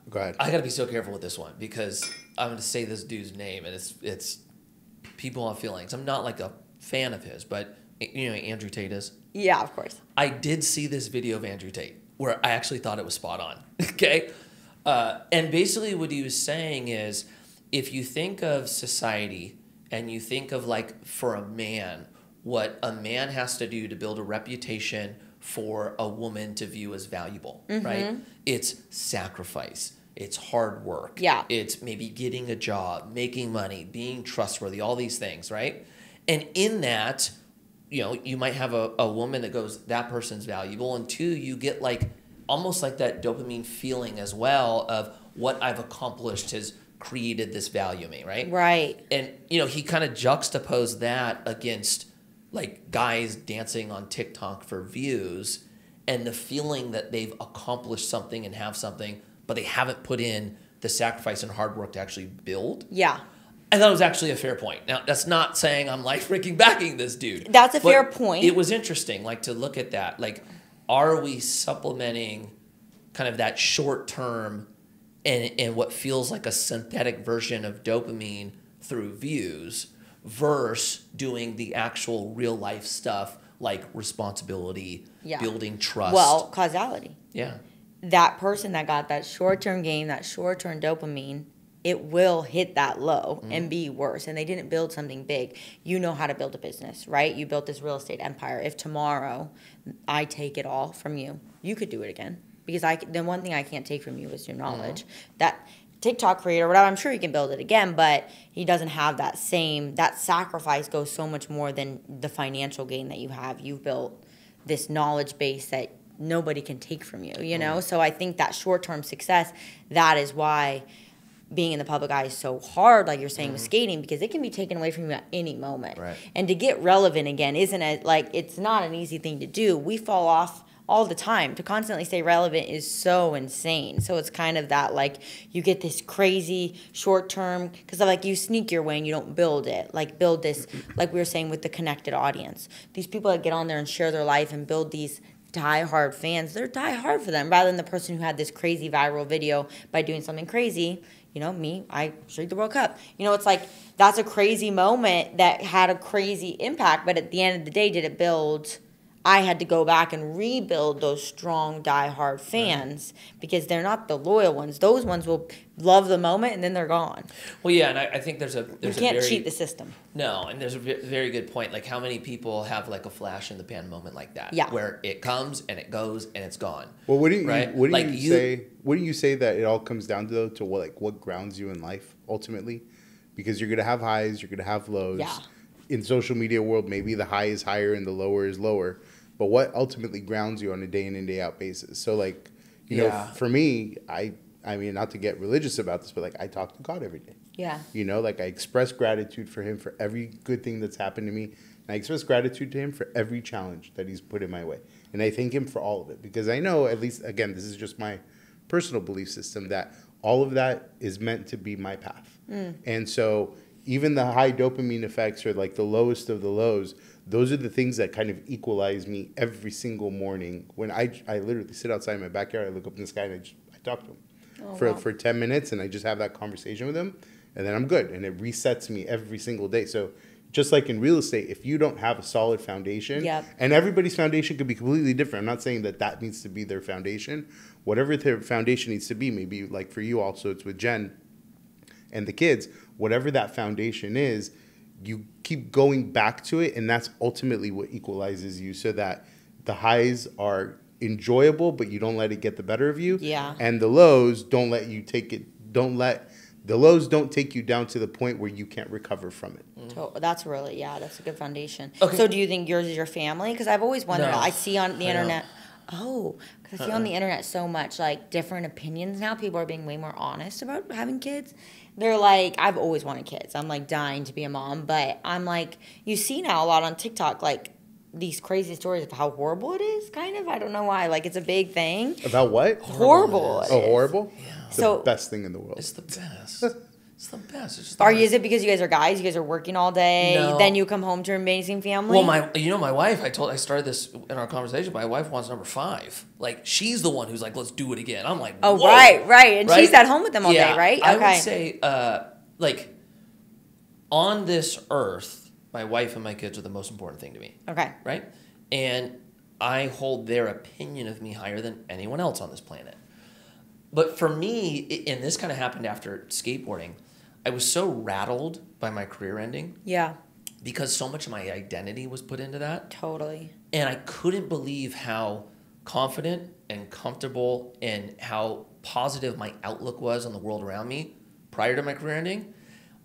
Go ahead. I gotta be so careful with this one because I'm gonna say this dude's name and it's people have feelings. I'm not like a fan of his, but Andrew Tate is. Yeah, of course. I did see this video of Andrew Tate where I actually thought it was spot on. Okay. And basically what he was saying is, if you think of society and you think of, like, for a man, what a man has to do to build a reputation for a woman to view as valuable, right? It's sacrifice. It's hard work. Yeah. It's maybe getting a job, making money, being trustworthy, all these things, right? And in that, you might have a woman that goes, that person's valuable. And two, you get, like, almost like that dopamine feeling as well of what I've accomplished has created this value in me, right? Right. And, he kind of juxtaposed that against, like, guys dancing on TikTok for views and the feeling that they've accomplished something and have something, but they haven't put in the sacrifice and hard work to actually build. Yeah. I thought it was actually a fair point. Now, that's not saying I'm, like, freaking backing this dude. That's a fair point. It was interesting, like, to look at that. Like, are we supplementing kind of that short term and what feels like a synthetic version of dopamine through views versus doing the actual real life stuff like responsibility, building trust? Well, causality. Yeah. That person that got that short-term gain, that short-term dopamine, it will hit that low and be worse. And they didn't build something big. You know how to build a business, right? You built this real estate empire. If tomorrow I take it all from you, you could do it again. Because the one thing I can't take from you is your knowledge. That TikTok creator, whatever, I'm sure he can build it again, but he doesn't have that sacrifice goes so much more than the financial gain that you have. You've built this knowledge base that nobody can take from you, So I think that short-term success, that is why being in the public eye is so hard, like you're saying with skating, because it can be taken away from you at any moment. Right. And to get relevant again it's not an easy thing to do. We fall off all the time. To constantly stay relevant is so insane. So it's kind of that, like, you get this crazy short term, because like you sneak your way and you don't build it. Like, build this, like we were saying with the connected audience. These people that get on there and share their life and build these diehard fans, they're diehard for them, rather than the person who had this crazy viral video by doing something crazy. You know, me, I streaked the World Cup. You know, it's like, that's a crazy moment that had a crazy impact, but at the end of the day, did it build... I had to go back and rebuild those strong, diehard fans because they're not the loyal ones. Those ones will love the moment and then they're gone. Well, yeah, and I think there's you can't cheat the system. No, and there's a very good point. Like, how many people have like a flash in the pan moment like that? Yeah. Where it comes and it goes and it's gone. Well, what do you Like, say? What do you say that it all comes down to, though, to what grounds you in life ultimately? Because you're gonna have highs, you're gonna have lows. Yeah. In social media world, maybe the high is higher and the lower is lower. But what ultimately grounds you on a day in and day out basis? So, like, you know, for me, I mean, not to get religious about this, but like, I talk to God every day. Yeah. You know, like, I express gratitude for him for every good thing that's happened to me. And I express gratitude to him for every challenge that he's put in my way. And I thank him for all of it, because I know, at least, again, this is just my personal belief system, that all of that is meant to be my path. And so even the high dopamine effects, or like the lowest of the lows, those are the things that kind of equalize me every single morning. When I literally sit outside in my backyard, I look up in the sky and I talk to him for 10 minutes, and I just have that conversation with him, and then I'm good. And it resets me every single day. So just like in real estate, if you don't have a solid foundation, and everybody's foundation could be completely different. I'm not saying that needs to be their foundation. Whatever their foundation needs to be, maybe like for you also, it's with Jen and the kids, whatever that foundation is, you keep going back to it, and that's ultimately what equalizes you, so that the highs are enjoyable, but you don't let it get the better of you. Yeah. And the lows don't let you take it, the lows don't take you down to the point where you can't recover from it. That's really, that's a good foundation. Okay. So do you think yours is your family? Because I've always wondered, No. I see on the internet, because I see on the internet so much, like, different opinions now. People are being way more honest about having kids. They're like, I've always wanted kids. I'm, like, dying to be a mom. But I'm like, you see now a lot on TikTok, like, these crazy stories of how horrible it is, kind of. I don't know why. Like, it's a big thing. About what? Horrible. It is. Oh, horrible? Yeah. It's So- the best thing in the world. It's the best. It's the best. It's just the Is it because you guys are guys? You guys are working all day? No. Then you come home to an amazing family? Well, my wife, I started this in our conversation. My wife wants number 5. Like, she's the one who's like, let's do it again. I'm like, Oh, whoa. right. And Right? she's at home with them all day, right? I would say, like, on this earth, my wife and my kids are the most important thing to me. Okay. Right? And I hold their opinion of me higher than anyone else on this planet. But for me, and this kind of happened after skateboarding, I was so rattled by my career ending. Yeah. Because so much of my identity was put into that. Totally. And I couldn't believe how confident and comfortable and how positive my outlook was on the world around me prior to my career ending.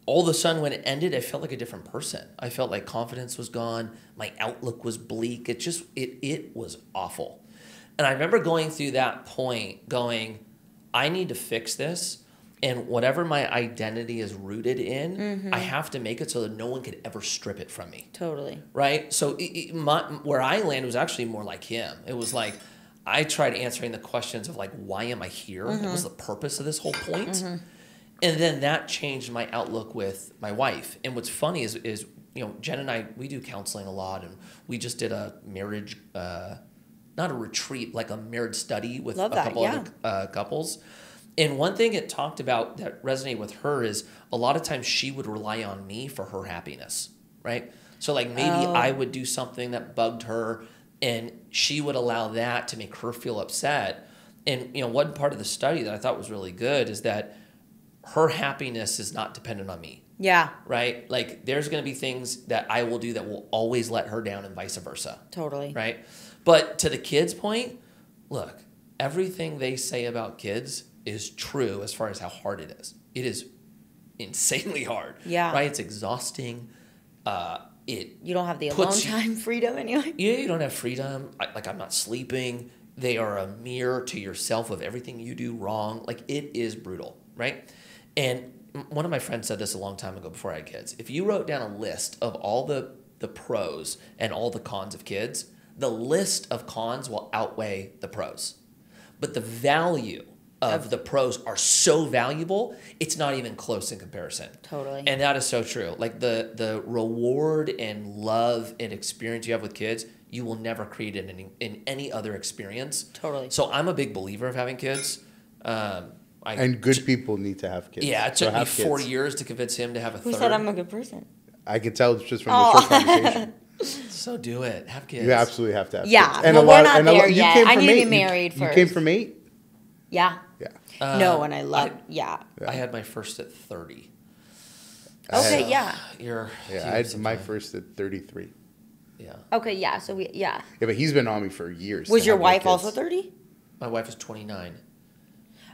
All of a sudden, when it ended, I felt like a different person. I felt like confidence was gone. My outlook was bleak. It was awful. And I remember going through that point going, I need to fix this. And whatever my identity is rooted in, I have to make it so that no one could ever strip it from me. Totally. Right? So where I landed was actually more like him. It was like, I tried answering the questions of like, why am I here? What was the purpose of this whole point? And then that changed my outlook with my wife. And what's funny is you know, Jen and I, we do counseling a lot, and we just did a marriage, not a retreat, like a marriage study with a couple other couples. And one thing it talked about that resonated with her is a lot of times she would rely on me for her happiness, right? So like maybe I would do something that bugged her, and she would allow that to make her feel upset. And you know, one part of the study that I thought was really good is that her happiness is not dependent on me. Yeah. Right? Like there's going to be things that I will do that will always let her down and vice versa. Totally. Right? But to the kids' point, look, everything they say about kids is true as far as how hard it is. It is insanely hard. Yeah. Right? It's exhausting. You don't have the alone time freedom anyway. Yeah, you don't have freedom. I'm not sleeping. They are a mirror to yourself of everything you do wrong. Like it is brutal, right? And one of my friends said this a long time ago before I had kids. If you wrote down a list of all the pros and all the cons of kids, the list of cons will outweigh the pros. But the value of the pros are so valuable, it's not even close in comparison. Totally. And that is so true. Like the reward and love and experience you have with kids, you will never create it in any other experience. Totally. So I'm a big believer of having kids. And good people need to have kids. Yeah, it took me 4 years to convince him to have a Who third. said I'm a good person? I could tell just from the short conversation. So do it. Have kids. You absolutely have to have Yeah, kids. And well, a lot, we're not and a lot, there you yet. came I from need to be eight. married You first. came from 8? Yeah. Yeah. No, and I love, yeah. I had my first at 30. Okay, yeah. I had my first at 33. Yeah. Okay, yeah. So yeah. Yeah, but he's been on me for years. Was to your have wife kids. also 30? My wife is 29.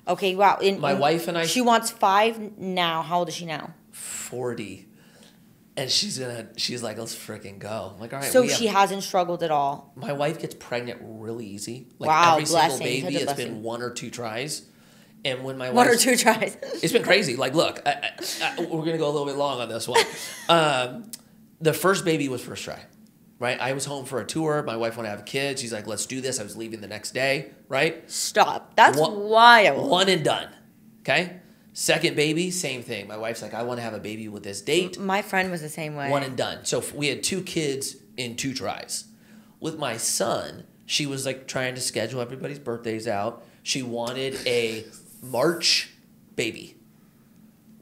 Okay, wow. My wife and I. She wants 5 now. How old is she now? 40. And she's like, let's freaking go. I'm like, all right. So she hasn't struggled at all. My wife gets pregnant really easy. Like Wow, every single blessing, baby, such a it's blessing. been 1 or 2 tries. And when my One or wife's- 2 tries. It's been crazy. Like, look, we're going to go a little bit long on this one. The first baby was first try, right? I was home for a tour. My wife wanted to have kids. She's like, let's do this. I was leaving the next day, right? Stop. That's wild. One and done, okay? Second baby, same thing. My wife's like, I want to have a baby with this date. My friend was the same way. One and done. So we had 2 kids in 2 tries. With my son, she was like trying to schedule everybody's birthdays out. She wanted a March baby.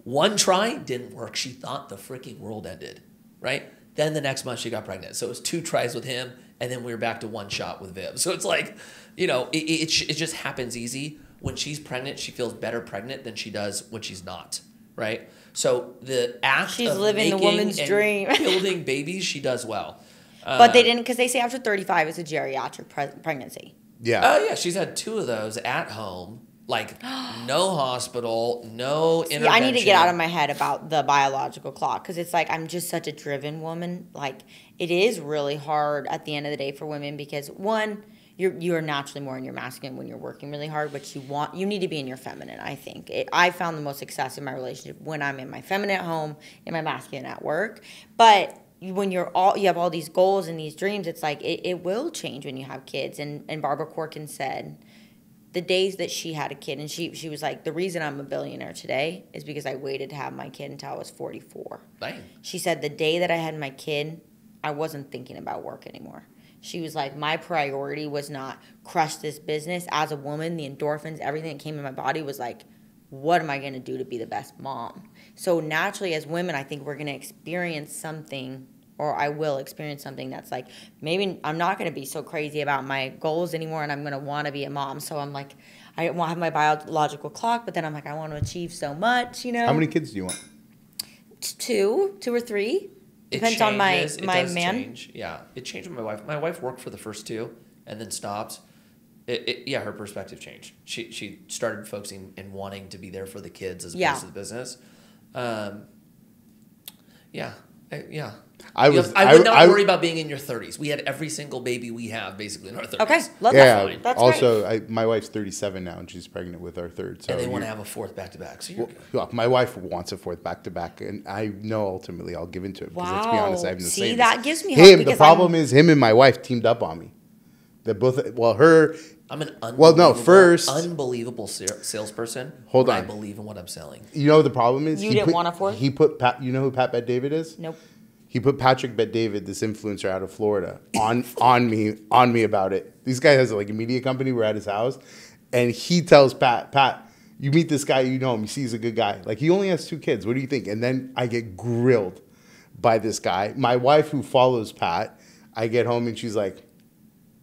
1 try didn't work. She thought the freaking world ended, right? Then the next month she got pregnant. So it was 2 tries with him, and then we were back to 1 shot with Viv. So it's like, it just happens easy. When she's pregnant, she feels better pregnant than she does when she's not, right? So the act She's of living the making woman's and dream. building babies, she does well. But they didn't, because they say after 35 it's a geriatric pregnancy. Yeah. Oh, yeah. She's had 2 of those at home. Like, no hospital, no intervention. Yeah, I need to get out of my head about the biological clock, because it's like I'm just such a driven woman. Like, it is really hard at the end of the day for women because, one, you're naturally more in your masculine when you're working really hard, but you need to be in your feminine, I think. I found the most success in my relationship when I'm in my feminine at home, in my masculine at work. But when you have all these goals and these dreams, it's like it will change when you have kids. And Barbara Corkin said the days that she had a kid, and she was like, the reason I'm a billionaire today is because I waited to have my kid until I was 44. Dang. She said the day that I had my kid, I wasn't thinking about work anymore. She was like, my priority was not crush this business. As a woman, the endorphins, everything that came in my body was like, what am I going to do to be the best mom? So naturally, as women, I think we're going to experience something, or I will experience something that's like, maybe I'm not going to be so crazy about my goals anymore, and I'm going to want to be a mom. So I'm like, I want to have my biological clock, but then I'm like, I want to achieve so much, How many kids do you want? 2 or 3. Depends on my man. Change. Yeah, it changed with my wife. My wife worked for the first 2 and then stopped. Her perspective changed. She started focusing and wanting to be there for the kids as opposed to the business. I would not worry about being in your 30s. We had every single baby we have basically in our 30s. Okay, that's also great. My wife's 37 now, and she's pregnant with our 3rd. So and they want to have a 4th back-to-back. So my wife wants a 4th back-to-back, and I know ultimately I'll give into it. Because let's be honest, I have no say. See, that gives me hope. The problem is him and my wife teamed up on me. They're both, I'm an unbelievable salesperson. Hold on. I believe in what I'm selling. You know the problem is? You didn't want a 4th? He put Pat, you know who Pat Bet David is? Nope. He put Patrick Bet David, this influencer out of Florida, on me about it. This guy has like a media company. We're at his house, and he tells Pat, you meet this guy, you know him, you see he's a good guy. Like, he only has 2 kids. What do you think? And then I get grilled by this guy. My wife, who follows Pat, I get home and she's like,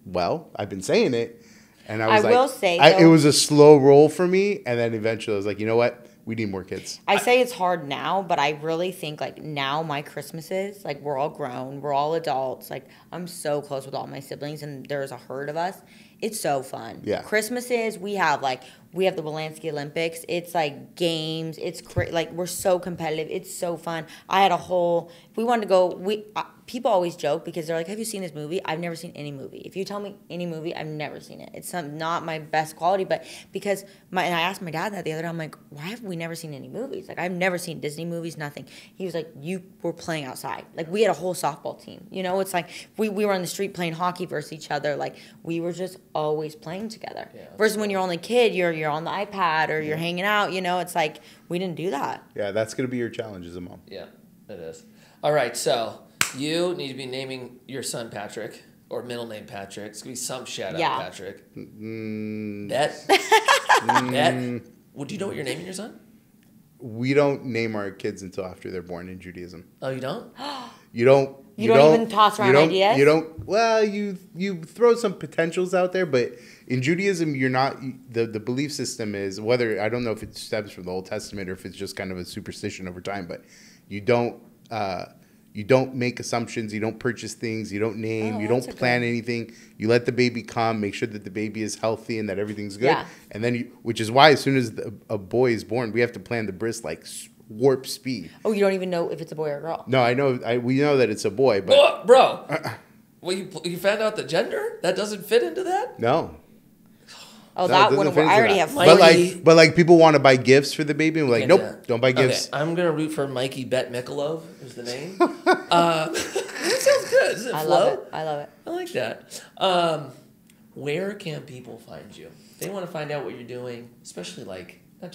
well, I've been saying it. And I was will say, it was a slow roll for me. And then eventually I was like, you know what? We need more kids. I say it's hard now, but I really think like now my Christmases, like we're all grown, we're all adults. Like I'm so close with all my siblings, and there's a herd of us. It's so fun. Yeah. Christmases, we have the Wolanski Olympics. It's like games. It's like we're so competitive. It's so fun. I had a whole. If we wanted to go, people always joke because they're like, "Have you seen this movie?" I've never seen any movie. If you tell me any movie, I've never seen it. It's not my best quality, but because and I asked my dad that the other day. I'm like, "Why have we never seen any movies? Like I've never seen Disney movies, nothing." He was like, "You were playing outside. Like we had a whole softball team. You know, it's like we were on the street playing hockey versus each other. Like we were just always playing together. Yeah, versus when you're only a kid, you're you're on the iPad or you're hanging out. You know, it's like we didn't do that. Yeah, that's gonna be your challenge as a mom. Yeah, it is. All right, so you need to be naming your son Patrick or middle name Patrick. It's gonna be some shout out Patrick. Bet. Bet. Well, do you know what you're naming your son? We don't name our kids until after they're born in Judaism. Oh, you don't? You don't even toss around ideas? You don't. Well, you throw some potentials out there, but in Judaism, you're not. The belief system is whether I don't know if it stems from the Old Testament or if it's just kind of a superstition over time, but you don't make assumptions. You don't purchase things. You don't name. You don't plan anything. You let the baby come. Make sure that the baby is healthy and that everything's good. Yeah. And then, which is why as soon as a boy is born, we have to plan the bris like warp speed. Oh, you don't even know if it's a boy or a girl? No, I know. We know that it's a boy, but bro, well, you found out the gender that doesn't fit into that. No. Oh, no, that one. I already have. But like people want to buy gifts for the baby, and we're like, nope, don't buy gifts. Okay, I'm gonna root for Mikey Bet Mikolov is the name. That sounds good. Does it flow? Love it. I love it. I like that. Where can people find you? They want to find out what you're doing, especially like not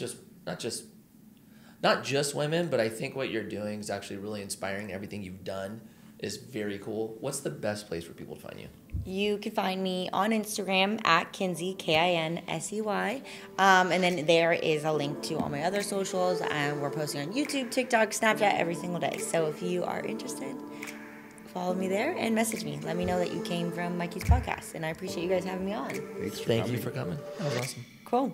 just women, but I think what you're doing is actually really inspiring. Everything you've done is very cool. What's the best place for people to find you? You can find me on Instagram at Kinsey, Kinsey. And then there is a link to all my other socials. And we're posting on YouTube, TikTok, Snapchat every single day. So if you are interested, follow me there and message me. Let me know that you came from Mikey's podcast. And I appreciate you guys having me on. Thank you for coming. That was awesome. Cool.